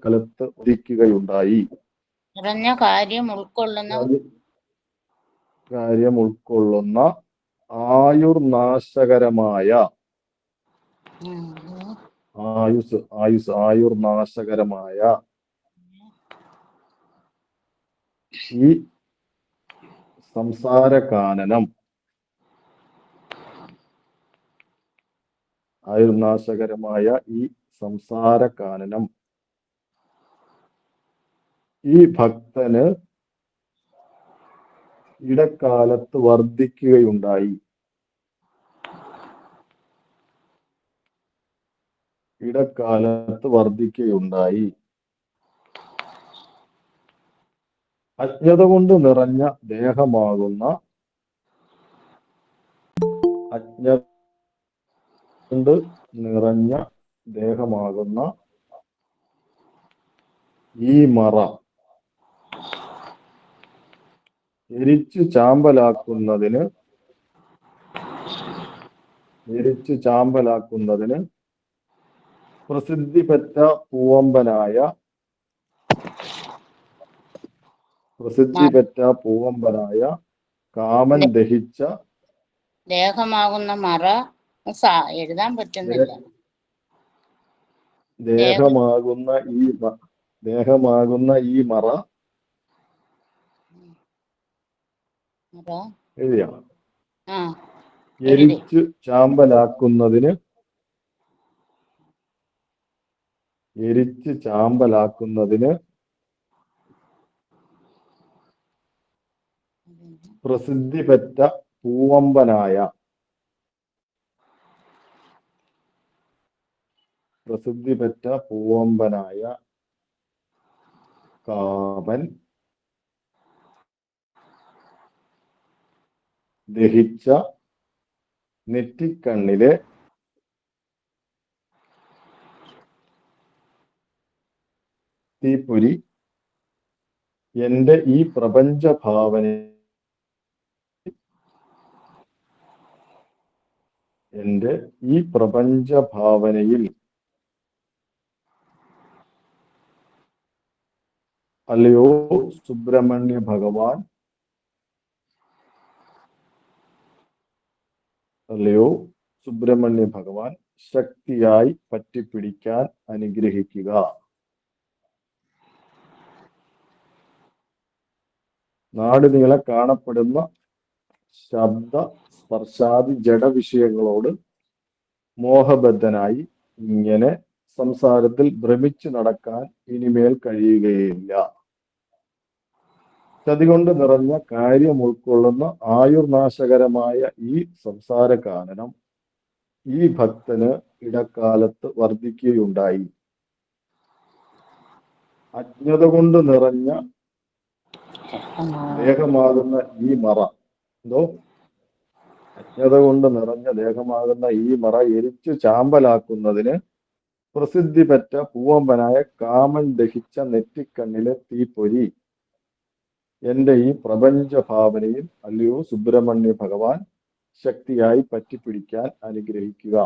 കലത്ത് ഉദിക്കുകയുണ്ടായി. നിറഞ്ഞ കാര്യം ഉൾക്കൊള്ളുന്ന ആയുർനാശകരമായ ഈ സംസാര കാനനം. ആയുർനാശകരമായ ഈ സംസാര കാനനം ഈ ഭക്തന് ഇടക്കാലത്ത് വർദ്ധിക്കുകയുണ്ടായി. ഇടക്കാലത്ത് വർദ്ധിക്കുകയുണ്ടായി. അജ്ഞത കൊണ്ട് നിറഞ്ഞ ദേഹമാകുന്ന അജ്ഞത കൊണ്ട് നിറഞ്ഞ ദേഹമാകുന്ന ഈ മറ എരിച്ചു ചാമ്പലാക്കുന്നതിന് പ്രസിദ്ധി പെറ്റ പൂവമ്പനായ കാമൻ ദഹിച്ച ദേഹമാകുന്ന മറ എഴുതാൻ പറ്റുന്നില്ല. ദേഹമാകുന്ന ഈ മറ എഴുതിയ എരിച്ചു ചാമ്പലാക്കുന്നതിന് പ്രസിദ്ധി പെറ്റ പൂവമ്പനായ കാമൻ ദഹിച്ച നെറ്റിക്കണ്ണിലെ തീപ്പൊരി എന്റെ ഈ പ്രപഞ്ച ഭാവനയിൽ അല്ലയോ സുബ്രഹ്മണ്യ ഭഗവാൻ ശക്തിയായി പറ്റിപ്പിടിക്കാൻ അനുഗ്രഹിക്കുക. നാടുനീളെ കാണപ്പെടുന്ന ശബ്ദ സ്പർശാദി ജഡവിഷയങ്ങളോട് മോഹബദ്ധനായി ഇങ്ങനെ സംസാരത്തിൽ ഭ്രമിച്ചു നടക്കാൻ ഇനിമേൽ കഴിയുകയില്ല. ചതികൊണ്ട് നിറഞ്ഞ കാര്യം ഉൾക്കൊള്ളുന്ന ആയുർനാശകരമായ ഈ സംസാര കാനനം ഈ ഭക്തന് ഇടക്കാലത്ത് വർദ്ധിക്കുകയുണ്ടായി. അജ്ഞത കൊണ്ട് നിറഞ്ഞ ദേഹമാകുന്ന ഈ മറ എരിച്ചു ചാമ്പലാക്കുന്നതിന് പ്രസിദ്ധി പെറ്റ പൂവമ്പനായ കാമൻ ദഹിച്ച നെറ്റിക്കണ്ണിലെ തീപ്പൊരി എന്റെ ഈ പ്രപഞ്ച ഭാവനയിൽ അല്ലയോ സുബ്രഹ്മണ്യ ഭഗവാൻ ശക്തിയായി പറ്റിപ്പിടിക്കാൻ അനുഗ്രഹിക്കുക.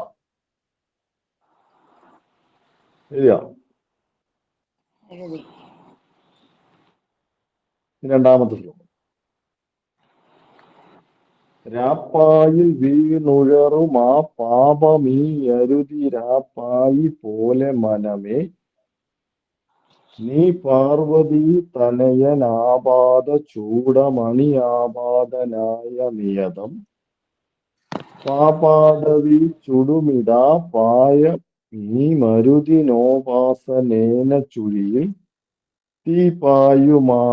രണ്ടാമത്തെ ശ്ലോകം. രാപ്പായിൽ വീണുഴറും ആ പാപമീ അരുതിരാപ്പായി പോലെ മനമേ നീ പാർവതി തനയനാപാദ ചൂടമണിയാപാദനായ നിയതം പാപാടവി ചുടുമിടാ പായ നീ മരുതിനോപാസനേന ചുഴിയിൽ തീപായുമാ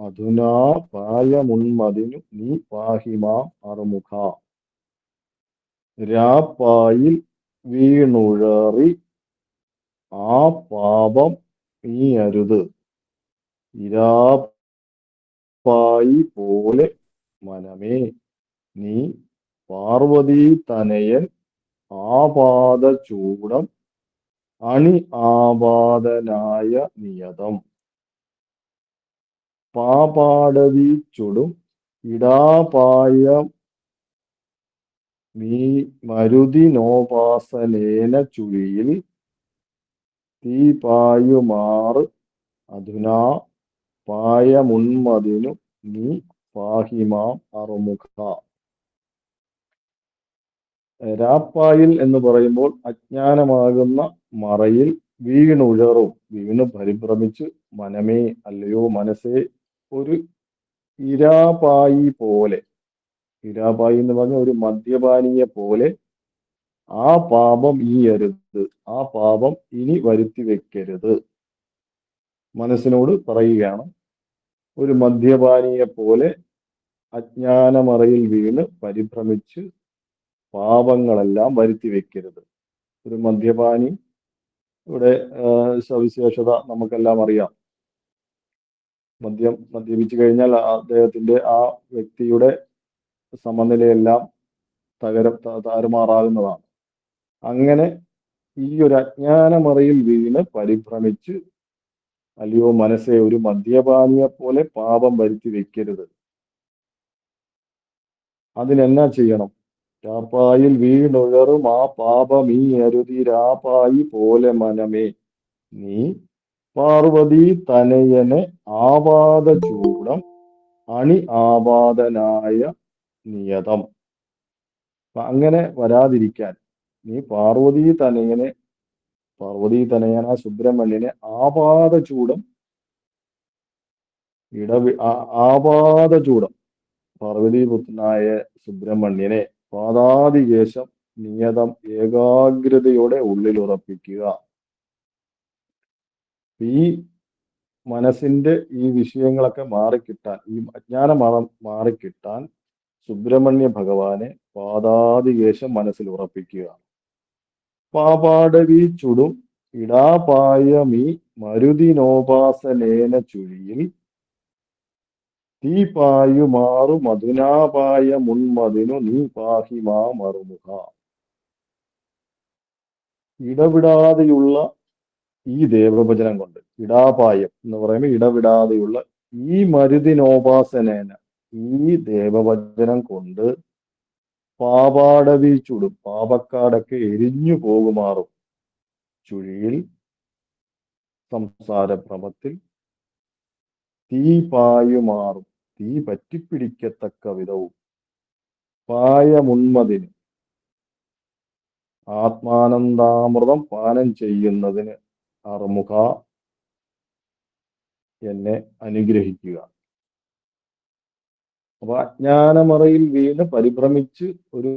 അധുനാ പായമുന്മതിനു നീ പാഹിമാം അറുമുഖ. രാപ്പായിൽ വീണുഴറി ആ പാപം നീ അരുത് ഇരാപ്പായി പോലെ മനമേ നീ പാർവതി തനയൻ ആപാദ ചൂടം അണി ആപാദനായ നിയതം പാപാടവി ചുടും ഇടാപായം നീ മരുതിനോപാസനേന ചുഴിയിൽ തീപായുമാറ് അധുനാ പായമുന്മതിനു നീ പാഹിമാം അറുമുഖ. രാപ്പായിൽ എന്ന് പറയുമ്പോൾ അജ്ഞാനമാകുന്ന മറയിൽ വീണ് പരിഭ്രമിച്ച് മനമേ അല്ലയോ മനസ്സേ ഒരു ഇരാപായി പോലെ, ഇരാപായി എന്ന് പറഞ്ഞ ഒരു മദ്യപാനിയെ പോലെ ആ പാപം ഈ അരുത്, ആ പാപം ഇനി വരുത്തി വെക്കരുത് മനസ്സിനോട് പറയുകയാണ്. ഒരു മദ്യപാനിയെ പോലെ അജ്ഞാനമറയിൽ വീണ് പരിഭ്രമിച്ച് പാപങ്ങളെല്ലാം വരുത്തി വെക്കരുത്. ഒരു മദ്യപാനി ഇവിടെ സവിശേഷത നമുക്കെല്ലാം അറിയാം. മദ്യപിച്ചു കഴിഞ്ഞാൽ അദ്ദേഹത്തിന്റെ ആ വ്യക്തിയുടെ സമനിലയെല്ലാം താറുമാറാകുന്നതാണ്. അങ്ങനെ ഈ ഒരു അജ്ഞാനമറയിൽ വീണ് പരിഭ്രമിച്ച്, അല്ലയോ മനസ്സെ, ഒരു മദ്യപാനിയെ പോലെ പാപം വരുത്തി വെക്കരുത്. അതിനെന്നാ ചെയ്യണം? രാപ്പായിൽ വീണുഴറും ആ പാപമീ അരുതിരാപ്പായി പോലെ മനമേ, നീ പാർവതി തനയനെ ആവാദ ചൂടം അണി ആവാദനായ നിയതം. അങ്ങനെ വരാതിരിക്കാൻ നീ പാർവതി തനയന സുബ്രഹ്മണ്യനെ ആപാദ ചൂടം പാർവതീപുത്രനായ സുബ്രഹ്മണ്യനെ പാദാദികേശം നിയതം ഏകാഗ്രതയോടെ ഉള്ളിൽ ഉറപ്പിക്കുക. ഈ മനസ്സിന്റെ ഈ വിഷയങ്ങളൊക്കെ മാറിക്കിട്ടാൻ, ഈ അജ്ഞാനം മാറിക്കിട്ടാൻ സുബ്രഹ്മണ്യ ഭഗവാനെ പാദാദികേശം മനസ്സിൽ ഉറപ്പിക്കുക. പാപാടവി ചുടും ഇടാപായമീ മരുതിനോപാസനേന ചുഴിയിൽ തീ പായുമാറു മധുനാപായ മുൻമതിനു നീ പാഹിമാ മറുമുഖ. ഇടവിടാതെയുള്ള ഈ ദേവഭജനം കൊണ്ട്, ഇടാപായം എന്ന് പറയുമ്പോൾ ഇടവിടാതെയുള്ള ഈ മരുതിനോപാസനേന, ഈ ദേവഭജനം കൊണ്ട് പാപാടവി ചുടും, പാപക്കാടൊക്കെ എരിഞ്ഞു പോകുമാറും, ചുഴിയിൽ സംസാരഭ്രമത്തിൽ തീ പായുമാറും, തീ പറ്റിപ്പിടിക്കത്തക്ക വിധവും, പായമുന്മതിന് ആത്മാനന്ദാമൃതം പാനം ചെയ്യുന്നതിന് അറുമുഖ എന്നെ അനുഗ്രഹിക്കുക. അപ്പൊ അജ്ഞാനമറയിൽ വീണ് പരിഭ്രമിച്ച് ഒരു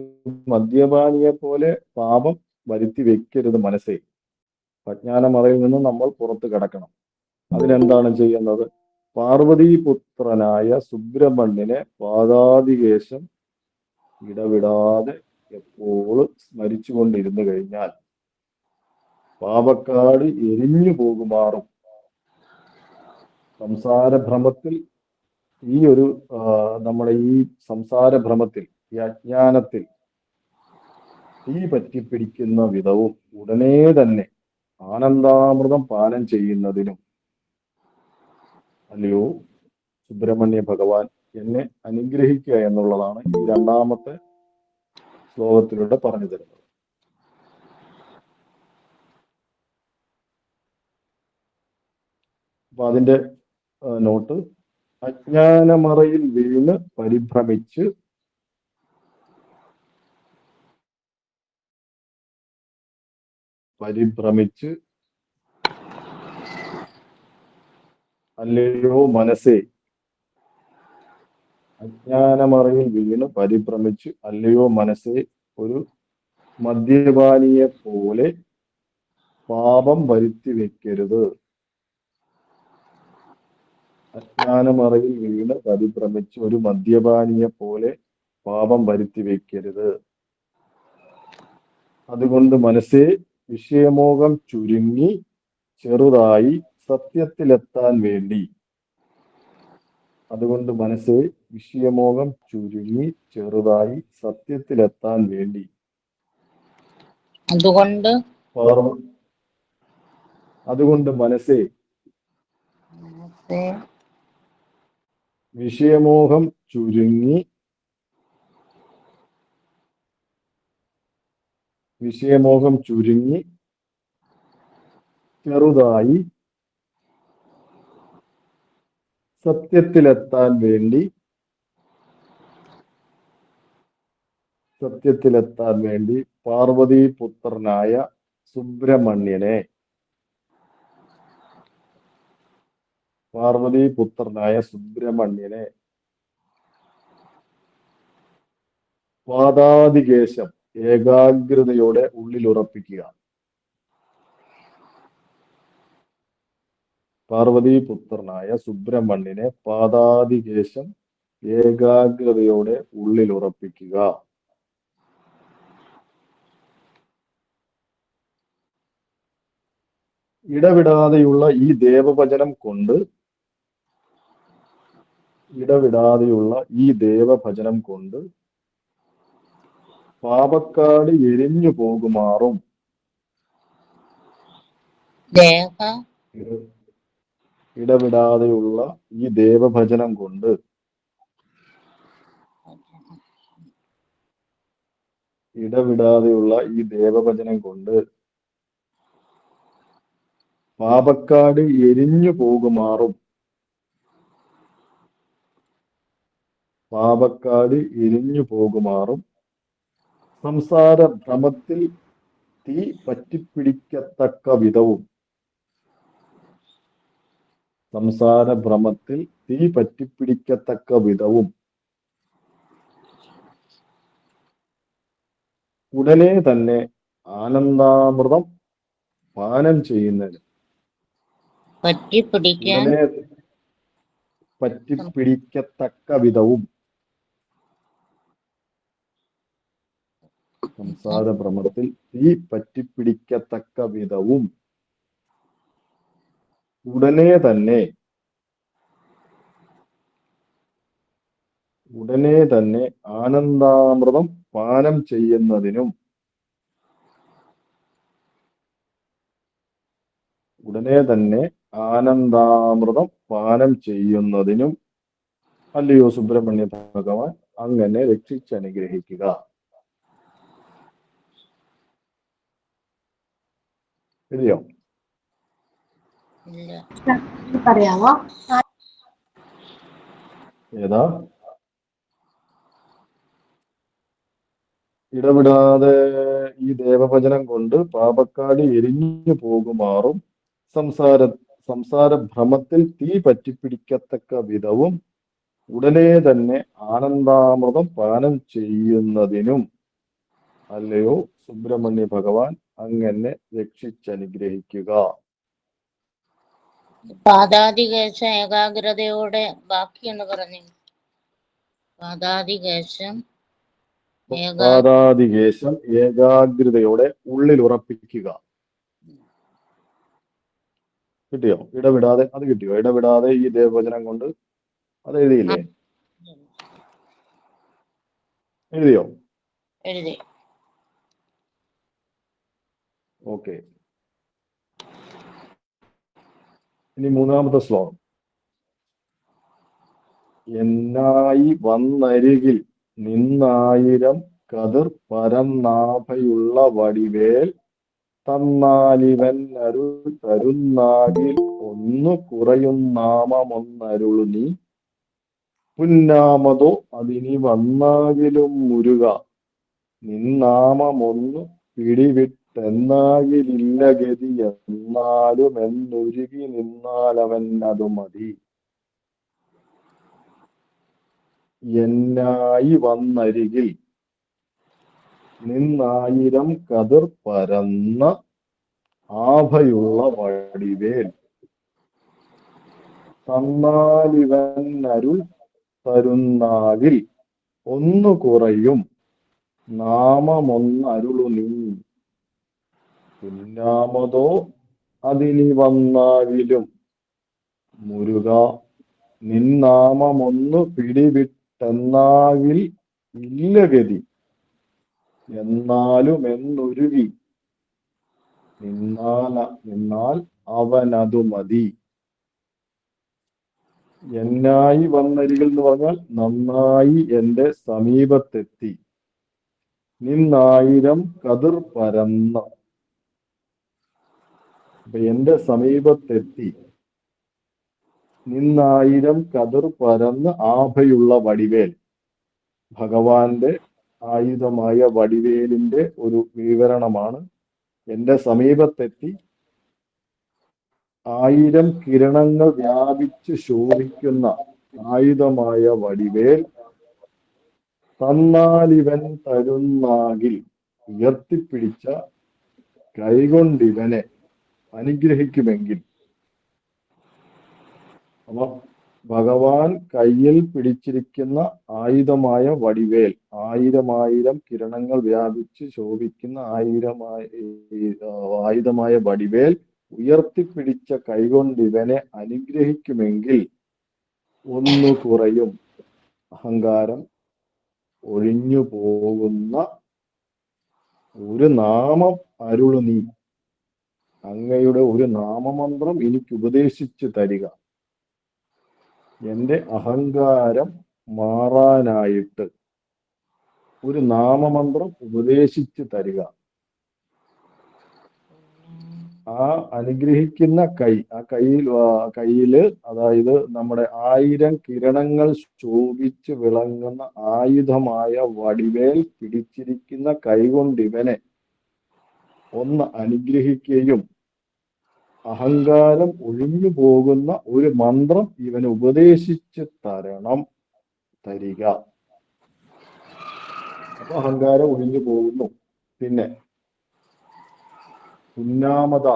മദ്യപാനിയെ പോലെ പാപം വരുത്തി വെക്കരുത് മനസ്സേ. അജ്ഞാനമറയിൽ നിന്ന് നമ്മൾ പുറത്ത് കിടക്കണം. അതിനെന്താണ് ചെയ്യുന്നത്? പാർവതീപുത്രനായ സുബ്രഹ്മണ്യനെ പാദാദികേശം ഇടവിടാതെ എപ്പോഴും സ്മരിച്ചുകൊണ്ടിരുന്നു കഴിഞ്ഞാൽ പാപക്കാട് എരിഞ്ഞു പോകുമാറും, സംസാരഭ്രമത്തിൽ ഈ ഒരു നമ്മുടെ ഈ സംസാരഭ്രമത്തിൽ, ഈ അജ്ഞാനത്തിൽ തീ പറ്റിപ്പിടിക്കുന്ന വിധവും ഉടനെ തന്നെ ആനന്ദാമൃതം പാനം ചെയ്യുന്നതിനും അല്ലയോ സുബ്രഹ്മണ്യ ഭഗവാൻ എന്നെ അനുഗ്രഹിക്കുക എന്നുള്ളതാണ് ഈ രണ്ടാമത്തെ ശ്ലോകത്തിലൂടെ പറഞ്ഞു തരുന്നത്. അപ്പൊ അതിന്റെ നോട്ട്: അജ്ഞാനമറയിൽ വീണ് പരിഭ്രമിച്ച് അല്ലയോ മനസ്സേ, അജ്ഞാനമറയിൽ വീണ് പരിഭ്രമിച്ച് അല്ലയോ മനസ്സേ, ഒരു മദ്യപാനിയെ പോലെ പാപം വരുത്തി വെക്കരുത്. അജ്ഞാനമറയിൽ വീണ് പരിഭ്രമിച്ച് ഒരു മദ്യപാനിയെ പോലെ പാപം വരുത്തി വെക്കരുത്. അതുകൊണ്ട് മനസ്സേ, വിഷയമോഹം ചുരുങ്ങി ചെറുതായി സത്യത്തിലെത്താൻ വേണ്ടി, അതുകൊണ്ട് മനസ്സേ, വിഷയമോഹം ചുരുങ്ങി ചെറുതായി സത്യത്തിലെത്താൻ വേണ്ടി, അതുകൊണ്ട് മനസ്സേ, വിഷയമോഹം ചുരുങ്ങി ചെറുതായി സത്യത്തിലെത്താൻ വേണ്ടി പാർവതീപുത്രനായ സുബ്രഹ്മണ്യനെ പാദാദികേശം ഏകാഗ്രതയോടെ ഉള്ളിലുറപ്പിക്കുക. പാർവതീപുത്രനായ സുബ്രഹ്മണ്യനെ പാദാതികേശം ഏകാഗ്രതയോടെ ഉള്ളിൽ ഉറപ്പിക്കുക. ഇടവിടാതെയുള്ള ഈ ദേവഭജനം കൊണ്ട് പാപക്കാട് എരിഞ്ഞു പോകുമാറും ദേഹ ഇടവിടാതെയുള്ള ഈ ദേവഭജനം കൊണ്ട് പാപക്കാട് എരിഞ്ഞു പോകുമാറും സംസാര ഭ്രമത്തിൽ തീ പറ്റിപ്പിടിക്കത്തക്ക വിധവും ഉടനെ തന്നെ ആനന്ദാമൃതം പാനം ചെയ്യുന്നതിന് പറ്റിപ്പിടിക്കത്തക്ക വിധവും സംസാരഭ്രമത്തിൽ തീ പറ്റിപ്പിടിക്കത്തക്ക വിധവും ഉടനെ തന്നെ ആനന്ദാമൃതം പാനം ചെയ്യുന്നതിനും അല്ലയോ സുബ്രഹ്മണ്യ ഭഗവാൻ അങ്ങനെ രക്ഷിച്ചനുഗ്രഹിക്കുക. എഴുതിയോ? പറയാമോ? ഏതാ? ഇടവിടാതെ ഈ ദേവഭജനം കൊണ്ട് പാപക്കാട് എരിഞ്ഞു പോകുമാറും സംസാരഭ്രമത്തിൽ തീ പറ്റിപ്പിടിക്കത്തക്ക വിധവും ഉടനെ തന്നെ ആനന്ദാമൃതം പാനം ചെയ്യുന്നതിനും അല്ലയോ സുബ്രഹ്മണ്യ ഭഗവാൻ അങ്ങനെ രക്ഷിച്ചനുഗ്രഹിക്കുക. പാദാതികേശ ഏകാഗ്രതയോടെ ബാക്കി എന്ന് പറഞ്ഞു. പാദാതികേശം ഏകാഗ്രതയോടെ ഉള്ളിൽ ഉറപ്പിക്കുക. കിട്ടിയോ? ഇടവിടാതെ അത് കിട്ടിയോ? ഇടവിടാതെ ഈ ദേവവചനം കൊണ്ട് അത് എഴുതിയില്ലേ? എഴുതിയോ? എഴുതി. ഓക്കെ. ഇനി മൂന്നാമത്തെ ശ്ലോകം. എന്നായി വന്നരികിൽ നിന്നായിരം കതിർ പരന്നാഭയുള്ള വടിവേൽ തന്നാലിവൻ അരുൾ തരുന്നാകിൽ ഒന്നു കുറയും നാമമൊന്നരുളു നീ പുന്നാമതോ അതിനി വന്നാകിലും മുരുക നിന്നാമമൊന്നു പിടിവിട്ടെന്നാകിലില്ല ഗതി എന്നാലും എന്നൊരുകി നിന്നാലവൻ അതു മതി. എന്നായി വന്നരികിൽ നിന്നായിരം കതിർ പരന്ന ആഭയുള്ള വടിവേൽ തന്നാലിവൻ അരുൾ തരുന്നാകിൽ ഒന്നു കുറയും നാമമൊന്നരുളു നീ പുന്നാമതോ അതിനി വന്നാകിലും മുരുക നിന്നാമമൊന്നു പിടിവിട്ടെന്നാകിൽ ഇല്ല ഗതി എന്നാലും എന്നൊരുകി നിന്നാൽ അവനതു മതി. എന്നായി വന്നരികിൽ എന്ന് പറഞ്ഞാൽ നന്നായി എന്റെ സമീപത്തെത്തി. നിന്നായിരം കതിർ പരന്ന, അപ്പൊ എന്റെ സമീപത്തെത്തി നിന്നായിരം കതിർ പരന്ന് ആഭയുള്ള വടിവേൽ, ഭഗവാന്റെ ആയുധമായ വടിവേലിന്റെ ഒരു വിവരണമാണ്. എന്റെ സമീപത്തെത്തി 1000 കിരണങ്ങൾ വ്യാപിച്ച് ശോഭിക്കുന്ന ആയുധമായ വടിവേൽ തന്നാലിവൻ തരുന്നാകിൽ അപ്പൊ ഭഗവാൻ കയ്യിൽ പിടിച്ചിരിക്കുന്ന ആയുധമായ വടിവേൽ, ആയിരം കിരണങ്ങൾ വ്യാപിച്ച് ശോഭിക്കുന്ന ആയുധമായ വടിവേൽ ഉയർത്തിപ്പിടിച്ച കൈകൊണ്ട് ഇവനെ അനുഗ്രഹിക്കുമെങ്കിൽ ഒന്നു കുറയും, അഹങ്കാരം ഒഴിഞ്ഞു പോകുന്ന ഒരു നാമം അരുളു നീ. അങ്ങയുടെ ഒരു നാമമന്ത്രം എനിക്ക് ഉപദേശിച്ചു തരിക, എന്റെ അഹങ്കാരം മാറാനായിട്ട് ഒരു നാമമന്ത്രം ഉപദേശിച്ചു തരിക. ആ അനുഗ്രഹിക്കുന്ന കൈ, ആ കയ്യില് അതായത് നമ്മുടെ 1000 കിരണങ്ങൾ ശോഭിച്ച് വിളങ്ങുന്ന ആയുധമായ വടിവേൽ പിടിച്ചിരിക്കുന്ന കൈകൊണ്ട് ഇവനെ ഒന്ന് അനുഗ്രഹിക്കുകയും അഹങ്കാരം ഒഴിഞ്ഞു പോകുന്ന ഒരു മന്ത്രം ഇവന് ഉപദേശിച്ച് തരിക. അപ്പൊ അഹങ്കാരം ഒഴിഞ്ഞു പോകുന്നു. പിന്നെ ഉന്നാമത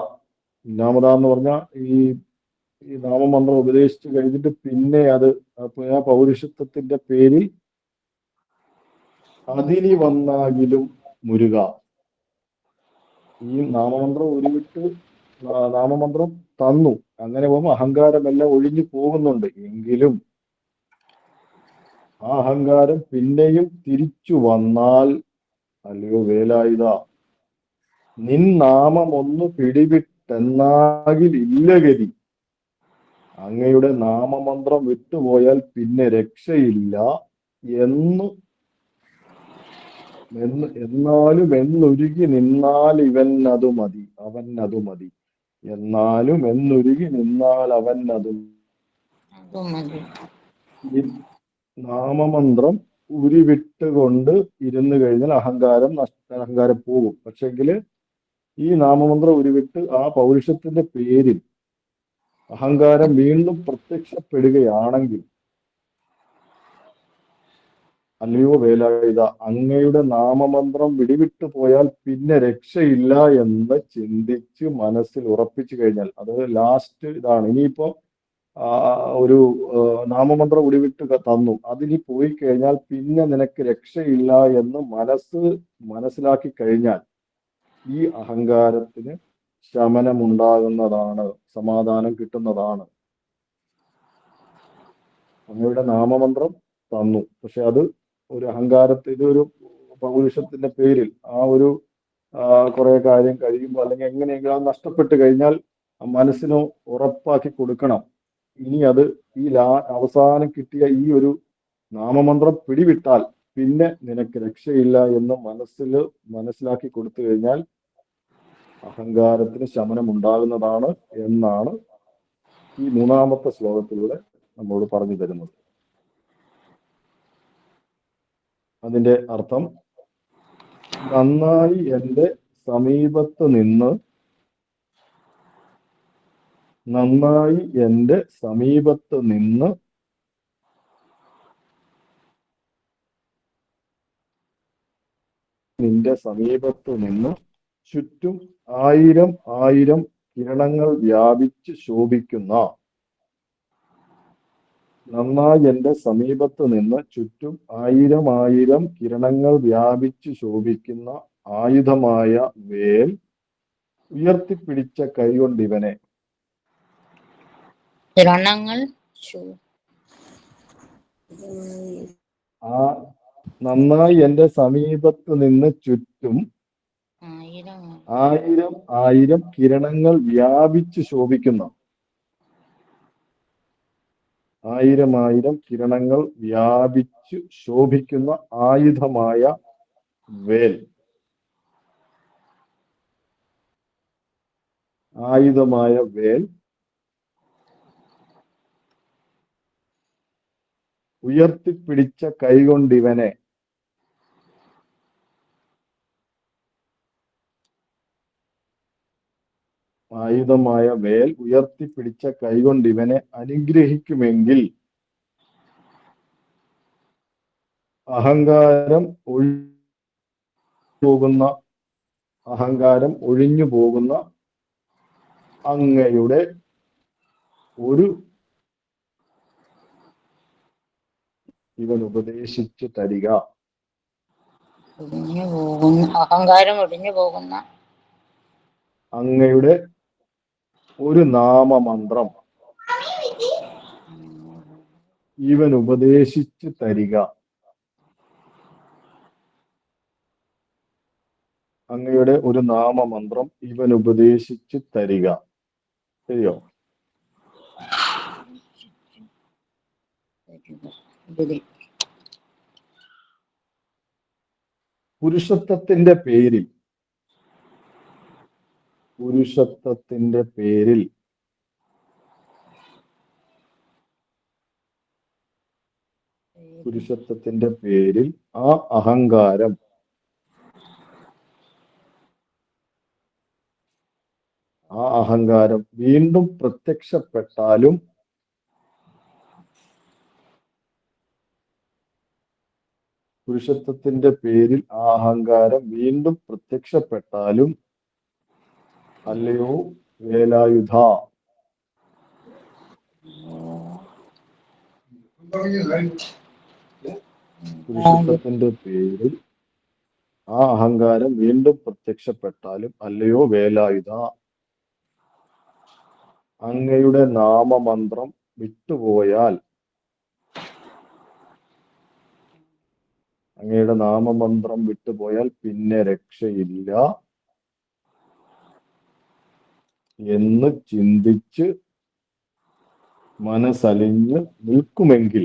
എന്ന് പറഞ്ഞാൽ ഈ നാമമന്ത്രം ഉപദേശിച്ചു കഴിഞ്ഞിട്ട് പിന്നെ അത് ആ പൗരുഷത്വത്തിന്റെ പേരിൽ അതിനി വന്നാകിലും മുരുക. ഈ നാമമന്ത്രം ഉരുവിട്ട് നാമമന്ത്രം തന്നു, അങ്ങനെ പോകുമ്പോൾ അഹങ്കാരമെല്ലാം ഒഴിഞ്ഞു പോകുന്നുണ്ട്. എങ്കിലും ആ അഹങ്കാരം പിന്നെയും തിരിച്ചു വന്നാൽ, അല്ലയോ വേലായുധ, നിൻ നാമം ഒന്ന് പിടിവിട്ടെന്നാകിലില്ല ഗതി. അങ്ങയുടെ നാമമന്ത്രം വിട്ടുപോയാൽ പിന്നെ രക്ഷയില്ല എന്നാലും എന്നുരുകി നിന്നാൽ അവനതു മതി. എന്നാലും എന്നുരുകി നിന്നാൽ അവനതു മതി. ഈ നാമമന്ത്രം ഉരുവിട്ടുകൊണ്ട് ഇരുന്നു കഴിഞ്ഞാൽ അഹങ്കാരം പോകും. പക്ഷെങ്കിൽ ഈ നാമമന്ത്രം ഉരുവിട്ട് ആ പൗരുഷത്തിന്റെ പേരിൽ അഹങ്കാരം വീണ്ടും പ്രത്യക്ഷപ്പെടുകയാണെങ്കിൽ, അല്ലയോ വേലായുധ, അങ്ങയുടെ നാമമന്ത്രം വിടിവിട്ടു പോയാൽ പിന്നെ രക്ഷയില്ല എന്ന് ചിന്തിച്ച് മനസ്സിൽ ഉറപ്പിച്ചു കഴിഞ്ഞാൽ, അത് ലാസ്റ്റ് ഇതാണ്. ഇനിയിപ്പോ ഒരു നാമമന്ത്രം വിടിവിട്ട് തന്നു, അതിനി പോയി കഴിഞ്ഞാൽ പിന്നെ നിനക്ക് രക്ഷയില്ല എന്ന് മനസ്സിലാക്കി കഴിഞ്ഞാൽ ഈ അഹങ്കാരത്തിന് ശമനമുണ്ടാകുന്നതാണ്, സമാധാനം കിട്ടുന്നതാണ്. അങ്ങയുടെ നാമമന്ത്രം തന്നു, പക്ഷെ അത് ഒരു ഇതൊരു പൗരുഷത്തിന്റെ പേരിൽ ആ ഒരു കുറെ കാര്യം കഴിയുമ്പോൾ അല്ലെങ്കിൽ എങ്ങനെയെങ്കിലും അത് നഷ്ടപ്പെട്ട് കഴിഞ്ഞാൽ മനസ്സിന് ഉറപ്പാക്കി കൊടുക്കണം, ഇനി അത് അവസാനം കിട്ടിയ ഈ ഒരു നാമമന്ത്രം പിടിവിട്ടാൽ പിന്നെ നിനക്ക് രക്ഷയില്ല എന്ന് മനസ്സിലാക്കി കൊടുത്തു കഴിഞ്ഞാൽ അഹങ്കാരത്തിന് ശമനം ഉണ്ടാകുന്നതാണ് എന്നാണ് ഈ 3-ാമത്തെ ശ്ലോകത്തിലൂടെ നമ്മോട് പറഞ്ഞു തരുന്നത്. അതിന്റെ അർത്ഥം, നന്നായി എൻ്റെ സമീപത്ത് നിന്ന് നിന്റെ സമീപത്ത് നിന്ന് ചുറ്റും 1000 കിരണങ്ങൾ വ്യാപിച്ച് ശോഭിക്കുന്ന, നന്നായി എൻ്റെ സമീപത്ത് നിന്ന് ചുറ്റും 1000 കിരണങ്ങൾ വ്യാപിച്ച് ശോഭിക്കുന്ന ആയുധമായ വേൽ ഉയർത്തിപ്പിടിച്ച കൈകൊണ്ട് ഇവനെ. കിരണങ്ങൾ നന്നായി എൻ്റെ സമീപത്ത് നിന്ന് ചുറ്റും 1000 കിരണങ്ങൾ വ്യാപിച്ച് ശോഭിക്കുന്ന, 1000 കിരണങ്ങൾ വ്യാപിച്ച് ശോഭിക്കുന്ന ആയുധമായ വേൽ ഉയർത്തിപ്പിടിച്ച കൈകൊണ്ടിവനെ. ആയുധമായ വേൽ ഉയർത്തിപ്പിടിച്ച കൈകൊണ്ടിവനെ അനുഗ്രഹിക്കുമെങ്കിൽ അഹങ്കാരം ഒഴിഞ്ഞു പോകുന്ന അങ്ങയുടെ ഒരു ഇവൻ ഉപദേശിച്ചു തരിക. ഒഴിഞ്ഞു പോകുന്ന അഹങ്കാരം ഒഴിഞ്ഞു പോകുന്ന അങ്ങയുടെ ഒരു നാമമന്ത്രം ഇവൻ ഉപദേശിച്ചു തരിക. അങ്ങയുടെ ഒരു നാമമന്ത്രം ഇവൻ ഉപദേശിച്ചു തരിക. ശരിയോ? ഇതിൽ പുരുഷത്വത്തിന്റെ പേരിൽ ആ അഹങ്കാരം വീണ്ടും പ്രത്യക്ഷപ്പെട്ടാലും അല്ലയോ വേലായുധ, പുരുഷത്വത്തിന്റെ പേരിൽ ആ അഹങ്കാരം വീണ്ടും പ്രത്യക്ഷപ്പെട്ടാലും അല്ലയോ വേലായുധ, അങ്ങയുടെ നാമമന്ത്രം വിട്ടുപോയാൽ പിന്നെ രക്ഷയില്ല എന്ന് ചിന്തിച്ച് മനസ്സലിഞ്ഞ് നിൽക്കുമെങ്കിൽ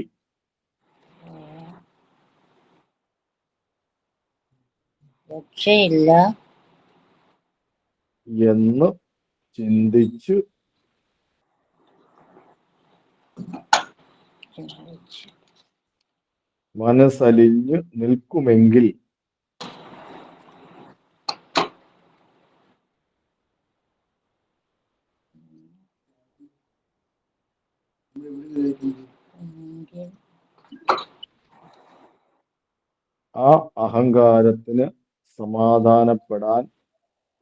രക്ഷയില്ല എന്ന് ചിന്തിച്ച് മനസ്സലിഞ്ഞ് നിൽക്കുമെങ്കിൽ ആ അഹങ്കാരത്തിന് സമാധാനപ്പെടാൻ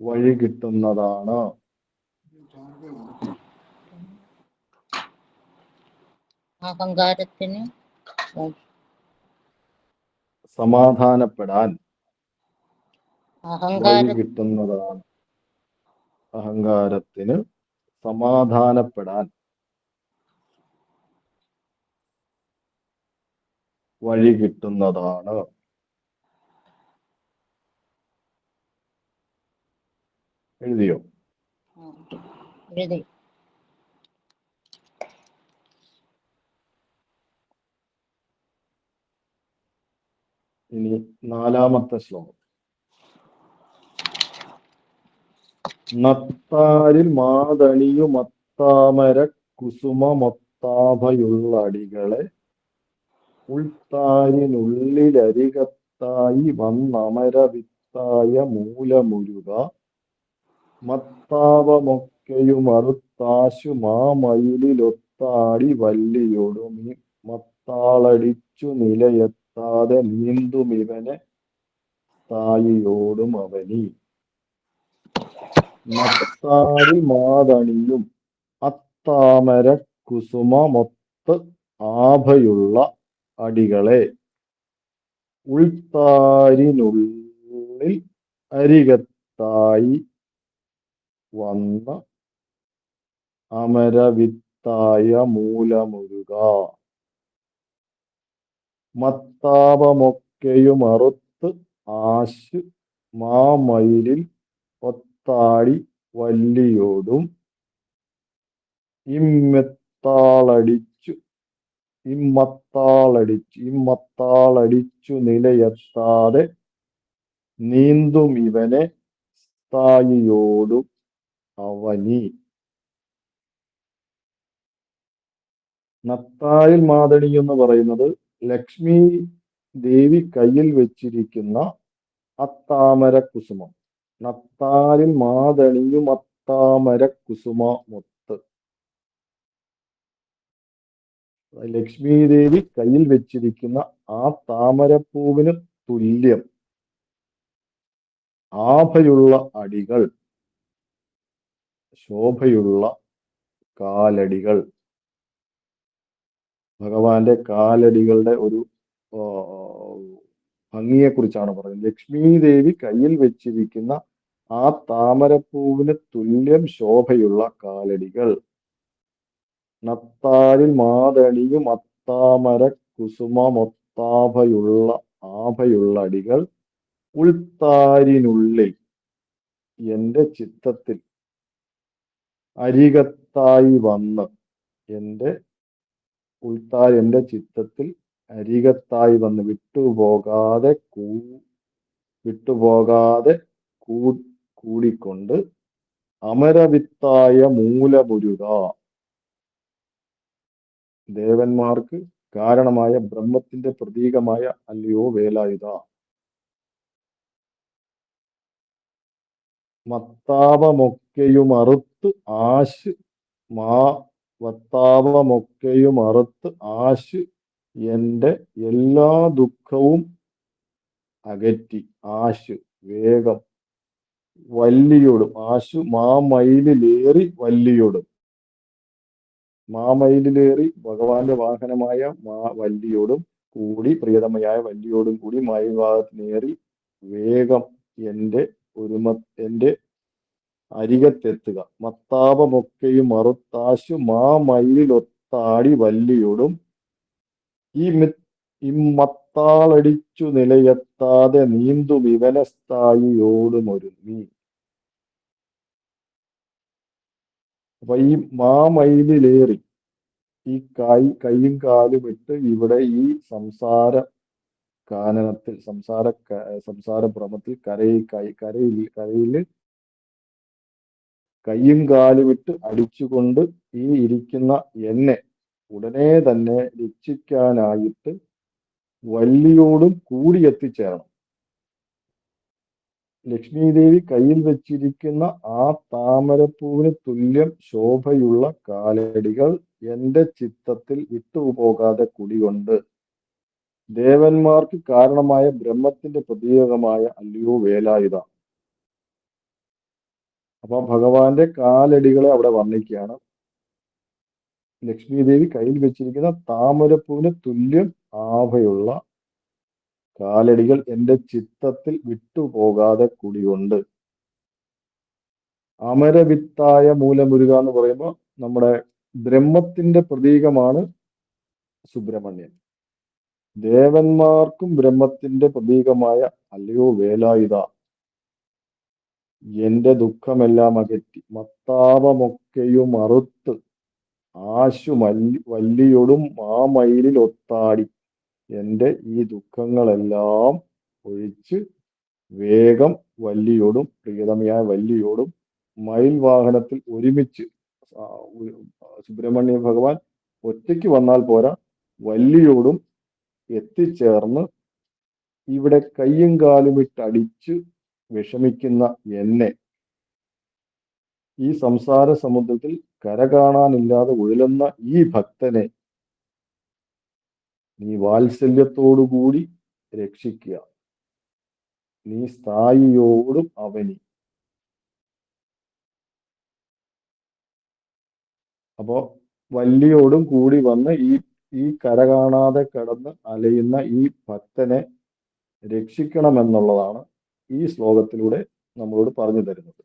വഴി കിട്ടുന്നതാണ്. അഹങ്കാരത്തിന് സമാധാനപ്പെടാൻ വഴി അഹങ്കാര കിട്ടുന്നതാണ്. അഹങ്കാരത്തിന് സമാധാനപ്പെടാൻ വഴി കിട്ടുന്നതാണ്. എഴുതിയോ? എഴുതി. ഇനി 4-ാമത്തെ ശ്ലോകം. നത്താരിൽ മാതണിയുമത്താമര കുസുമമൊത്താഭയുള്ളടികളെ ഉൾത്താരിനുള്ളിലരികത്തായി വന്നമരവിത്തായ മൂലമുരുക മത്താപമൊക്കെയുമറുത്താശു മാമയിലൊത്താടി വല്ലിയൊടുമി മത്താളടിച്ചു നിലയെത്താതെ നീന്തുമിവനെ തായിയോടും അവനി. നത്താരി മാതണിയും അത്താമര കുസുമമൊത്ത് ആഭയുള്ള അടികളെ ഉൾത്താരിനുള്ളിൽ അരികത്തായി വന്ന അമരവിത്തായ മൂലമുരുക മത്താപമൊക്കെയുമറുത്ത് ആശു മാമയിലിൽ ഒത്താടി വല്ലിയോടും ഇമ്മത്താളടിച്ചു നിലയെത്താതെ നീന്തും ഇവനെ സ്ഥായിയോടും അവനി. നത്താരിൽ മാതണി എന്ന് പറയുന്നത് ലക്ഷ്മി ദേവി കയ്യിൽ വെച്ചിരിക്കുന്ന അത്താമര കുസുമം. നത്താരിൽ മാതണിയും അത്താമര കുസുമമൊത്ത്. ലക്ഷ്മി ദേവി കയ്യിൽ വെച്ചിരിക്കുന്ന ആ താമരപ്പൂവിന് തുല്യം ആഭയുള്ള അടികൾ, ശോഭയുള്ള കാലടികൾ. ഭഗവാന്റെ കാലടികളുടെ ഒരു ഭംഗിയെക്കുറിച്ചാണ് പറയുന്നത്. ലക്ഷ്മി ദേവി കയ്യിൽ വെച്ചിരിക്കുന്ന ആ താമരപ്പൂവിന് തുല്യം ശോഭയുള്ള കാലടികൾ, നത്താരിൽ മാതണിയും അത്താമര ആഭയുള്ള അടികൾ, ഉൾത്താരിനുള്ളിൽ എന്റെ ചിത്തത്തിൽ അരികത്തായി വന്ന് എന്റെ ചിത്തത്തിൽ അരികത്തായി വന്ന് വിട്ടുപോകാതെ കൂടിക്കൊണ്ട് അമരവിത്തായ മൂലമുരുക, ദേവന്മാർക്ക് കാരണമായ ബ്രഹ്മത്തിന്റെ പ്രതീകമായ അല്ലയോ വേലായുധ. വത്താപമൊക്കെയുമറുത്ത് ആശ് എന്റെ എല്ലാ ദുഃഖവും അകറ്റി, ആശ് വേഗം, വല്ലിയോടും, ആശു മാമയിലേറി വല്ലിയോടും, മാമയിലേറി ഭഗവാന്റെ വാഹനമായ വല്ലിയോടും കൂടി, പ്രിയതമയായ വല്ലിയോടും കൂടി മയിൽ ഭാഗത്തിനേറി വേഗം എന്റെ അരികത്തെത്തുക. മത്താപമൊക്കെയും മറുത്താശു മാമയിലൊത്താടി വല്ലിയോടും ഇമ്മത്താളടിച്ചു നിലയെത്താതെ നീന്തും ഇവനസ്ഥായിയോടുമൊരുങ്ങി. അപ്പൊ ഈ മാമയിലേറി ഈ കൈയും കാലും ഇട്ട് ഇവിടെ ഈ സംസാര കാനനത്തിൽ, സംസാര ഭ്രമത്തിൽ കരയിൽ കയ്യും കാലുമിട്ട് അടിച്ചുകൊണ്ട് ഈ ഇരിക്കുന്ന എന്നെ ഉടനെ തന്നെ രക്ഷിക്കാനായിട്ട് വല്ലിയോടും കൂടി എത്തിച്ചേരണം. ലക്ഷ്മീദേവി കയ്യിൽ വെച്ചിരിക്കുന്ന ആ താമരപ്പൂവിന് തുല്യം ശോഭയുള്ള കാലടികൾ എന്റെ ചിത്തത്തിൽ വിട്ടുപോകാതെ കുടികൊണ്ട് ദേവന്മാർക്ക് കാരണമായ ബ്രഹ്മത്തിന്റെ പ്രതീകമായ അല്ലയോ വേലായുധ. അപ്പൊ ഭഗവാന്റെ കാലടികളെ അവിടെ വർണ്ണിക്കുകയാണ്. ലക്ഷ്മീദേവി കയ്യിൽ വെച്ചിരിക്കുന്ന താമരപ്പൂവിന് തുല്യം ആഭയുള്ള കാലടികൾ എന്റെ ചിത്തത്തിൽ വിട്ടുപോകാതെ കുടികൊണ്ട്. അമരവിത്തായ മൂലമുരുക എന്ന് പറയുമ്പോൾ നമ്മുടെ ബ്രഹ്മത്തിന്റെ പ്രതീകമാണ് സുബ്രഹ്മണ്യൻ. ദേവന്മാർക്കും ബ്രഹ്മത്തിന്റെ പ്രതീകമായ അല്ലയോ വേലായുധ, എന്റെ ദുഃഖമെല്ലാം അകറ്റി മത്താപമൊക്കെയും അറുത്ത് ആശു വല്ലിയോടും മാമയിലിൽ ഒത്താടി എന്റെ ഈ ദുഃഖങ്ങളെല്ലാം ഒഴിച്ച് വേഗം വല്ലിയോടും, പ്രിയതമയായ വല്ലിയോടും മയിൽ വാഹനത്തിൽ ഒരുമിച്ച്, സുബ്രഹ്മണ്യ ഭഗവാൻ ഒറ്റയ്ക്ക് വന്നാൽ പോരാ, വല്ലിയോടും എത്തിച്ചേർന്ന് ഇവിടെ കയ്യും കാലുമിട്ടടിച്ച് വിഷമിക്കുന്ന എന്നെ, ഈ സംസാര സമുദ്രത്തിൽ കര കാണാനില്ലാതെ ഉഴലുന്ന ഈ ഭക്തനെ നീ വാത്സല്യത്തോടുകൂടി രക്ഷിക്കുക. നീ സ്ഥായിയോടും അവനി. അപ്പോ വല്ലിയോടും കൂടി വന്ന് ഈ കര കാണാതെ കിടന്ന് അലയുന്ന ഈ ഭക്തനെ രക്ഷിക്കണമെന്നുള്ളതാണ് ഈ ശ്ലോകത്തിലൂടെ നമ്മളോട് പറഞ്ഞു തരുന്നത്.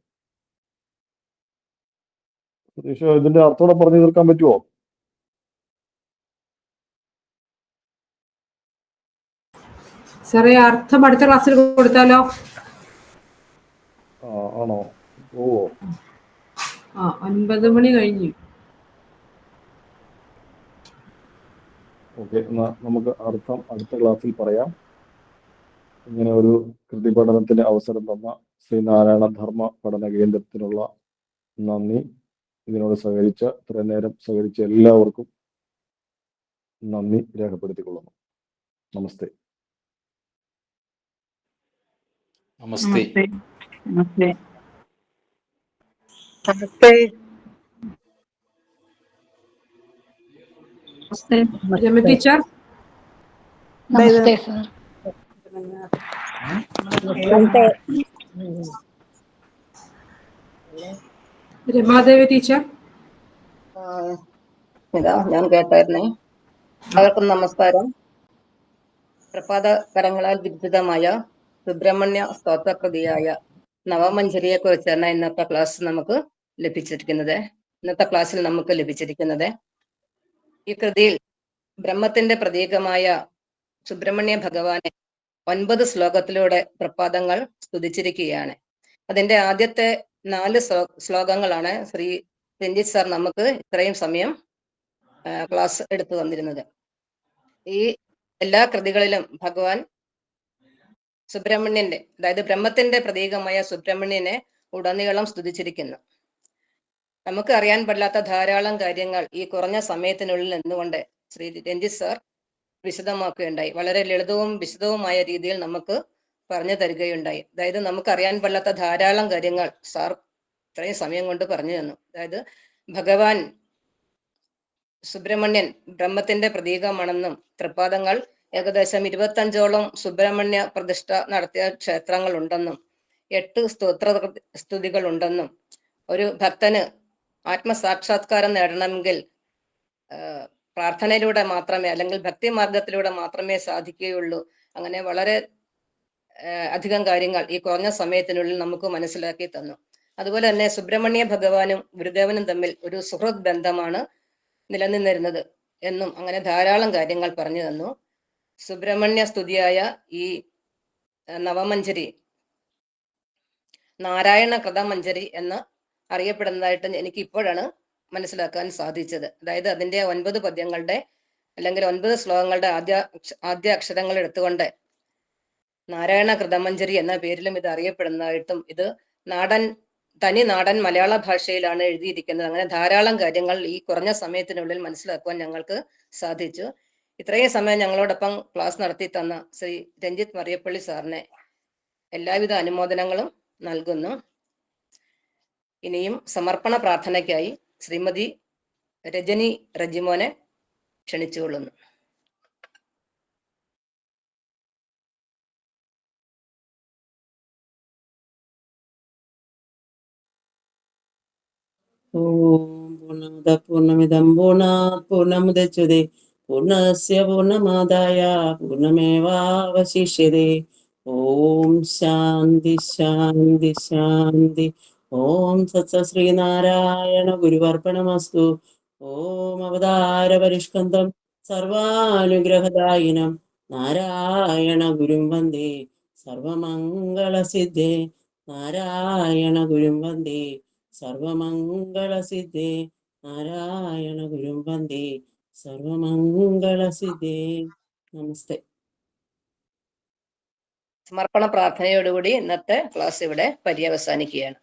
പ്രതീക്ഷ, ഇതിന്റെ അർത്ഥത്തോടെ പറഞ്ഞു തീർക്കാൻ പറ്റുമോ? സാറേ, അർത്ഥം അടുത്ത ക്ലാസ്സിൽ കൊടുത്താലോ? ആണോ? ഓ, 9 മണി കഴിഞ്ഞു. ഓക്കെ, എന്നാ നമുക്ക് അർത്ഥം അടുത്ത ക്ലാസ്സിൽ പറയാം. ഇങ്ങനെ ഒരു കൃതി പഠനത്തിന് അവസരം തന്ന ശ്രീനാരായണ ധർമ്മ പഠന കേന്ദ്രത്തിനുള്ള നന്ദി. ഇതിനോട് ഇത്രയും നേരം സഹകരിച്ച എല്ലാവർക്കും നന്ദി രേഖപ്പെടുത്തിക്കൊള്ളുന്നു. നമസ്തേ. നമസ്തേ. നമസ്തേ. രമ ടീച്ചർ, നമസ്തേ സർ. രമാദേവി ടീച്ചർ. ഇതാ ഞാൻ കേട്ടായിരുന്നേ. അവർക്കും നമസ്കാരം. പ്രഭാതകരങ്ങളാൽ വിദ്യുതമായ സുബ്രഹ്മണ്യ സ്തോത്രകൃതിയായ നവമഞ്ജരിയെ കുറിച്ചാണ് ഇന്നത്തെ ക്ലാസ്സിൽ നമുക്ക് ലഭിച്ചിരിക്കുന്നത്. ഈ കൃതിയിൽ ബ്രഹ്മത്തിന്റെ പ്രതീകമായ സുബ്രഹ്മണ്യ ഭഗവാനെ 9 ശ്ലോകത്തിലൂടെ പ്രപാദങ്ങൾ സ്തുതിച്ചിരിക്കുകയാണ്. അതിന്റെ ആദ്യത്തെ 4 ശ്ലോകങ്ങളാണ് ശ്രീ രഞ്ജിത്ത് സാർ നമുക്ക് ഇത്രയും സമയം ക്ലാസ് എടുത്തു തന്നിരുന്നത്. ഈ എല്ലാ കൃതികളിലും ഭഗവാൻ സുബ്രഹ്മണ്യന്റെ, അതായത് ബ്രഹ്മത്തിന്റെ പ്രതീകമായ സുബ്രഹ്മണ്യനെ ഉടനീളം സ്തുതിച്ചിരിക്കുന്നു. നമുക്ക് അറിയാൻ പാടില്ലാത്ത ധാരാളം കാര്യങ്ങൾ ഈ കുറഞ്ഞ സമയത്തിനുള്ളിൽ നിന്നുകൊണ്ട് ശ്രീ രഞ്ജിത്ത് സാർ വിശദമാക്കുകയുണ്ടായി. വളരെ ലളിതവും വിശദവുമായ രീതിയിൽ നമുക്ക് പറഞ്ഞു തരികയുണ്ടായി. അതായത് നമുക്ക് അറിയാൻ പാടില്ലാത്ത ധാരാളം കാര്യങ്ങൾ സാർ ഇത്രയും സമയം കൊണ്ട് പറഞ്ഞു തന്നു. അതായത് ഭഗവാൻ സുബ്രഹ്മണ്യൻ ബ്രഹ്മത്തിന്റെ പ്രതീകമാണെന്നും തൃപ്പാദങ്ങൾ ഏകദേശം 25ഓളം സുബ്രഹ്മണ്യ പ്രതിഷ്ഠ നടത്തിയ ക്ഷേത്രങ്ങൾ ഉണ്ടെന്നും 8 സ്തുതികൾ ഉണ്ടെന്നും ഒരു ഭക്തന് ആത്മസാക്ഷാത്കാരം നേടണമെങ്കിൽ പ്രാർത്ഥനയിലൂടെ മാത്രമേ, അല്ലെങ്കിൽ ഭക്തി മാർഗത്തിലൂടെ മാത്രമേ സാധിക്കുകയുള്ളൂ. അങ്ങനെ വളരെ അധികം കാര്യങ്ങൾ ഈ കുറഞ്ഞ സമയത്തിനുള്ളിൽ നമുക്ക് മനസ്സിലാക്കി തന്നു. അതുപോലെ തന്നെ സുബ്രഹ്മണ്യ ഭഗവാനും ഗുരുദേവനും തമ്മിൽ ഒരു സുഹൃത് ബന്ധമാണ് നിലനിന്നിരുന്നത് എന്നും അങ്ങനെ ധാരാളം കാര്യങ്ങൾ പറഞ്ഞു തന്നു. സുബ്രഹ്മണ്യ സ്തുതിയായ ഈ നവമഞ്ജരി നാരായണ കൃതമഞ്ജരി എന്ന് അറിയപ്പെടുന്നതായിട്ട് എനിക്ക് ഇപ്പോഴാണ് മനസ്സിലാക്കാൻ സാധിച്ചത്. അതായത് അതിന്റെ 9 പദ്യങ്ങളുടെ അല്ലെങ്കിൽ 9 ശ്ലോകങ്ങളുടെ ആദ്യ അക്ഷരങ്ങൾ എടുത്തുകൊണ്ട് നാരായണ കൃതമഞ്ജരി എന്ന പേരിലും ഇത് അറിയപ്പെടുന്നതായിട്ടും ഇത് തനി നാടൻ മലയാള ഭാഷയിലാണ് എഴുതിയിരിക്കുന്നത്. അങ്ങനെ ധാരാളം കാര്യങ്ങൾ ഈ കുറഞ്ഞ സമയത്തിനുള്ളിൽ മനസ്സിലാക്കുവാൻ ഞങ്ങൾക്ക് സാധിച്ചു. ഇത്രയും സമയം ഞങ്ങളോടൊപ്പം ക്ലാസ് നടത്തി തന്ന ശ്രീ രഞ്ജിത്ത് മറിയപ്പള്ളി സാറിനെ എല്ലാവിധ അനുമോദനങ്ങളും നൽകുന്നു. ഇനിയും സമർപ്പണ പ്രാർത്ഥനയ്ക്കായി ശ്രീമതി രജനി റജിമോനെ ക്ഷണിച്ചുകൊള്ളുന്നു. ഓം പൂർണ്ണമദ പൂർണ്ണമിദം പൂർണ്ണാത് പൂർണ്ണമുദച്യതേ പൂർണ്ണസ്യ പൂർണ്ണമാദായ പൂർണ്ണമേവാവശിഷ്യതേ. ഓം ശാന്തി ശാന്തി ശാന്തി. ഓം ശ്രീനാരായണ ഗുരുവർപ്പണമസ്തു. ഓം അവതാര പരിഷ്കന്ധം സർവാനുഗ്രഹദായിനം നാരായണ ഗുരും വന്ദേ സർവമംഗളസിദ്ധേ. നാരായണ ഗുരും വന്ദേ സർവമംഗളസിദ്ധേ. നാരായണ ഗുരും വന്ദേ സർവമംഗളസിദ്ധേ. നമസ്തേ. സമർപ്പണ പ്രാർത്ഥനയോടുകൂടി ഇന്നത്തെ ക്ലാസ് ഇവിടെ പര്യവസാനിക്കുകയാണ്.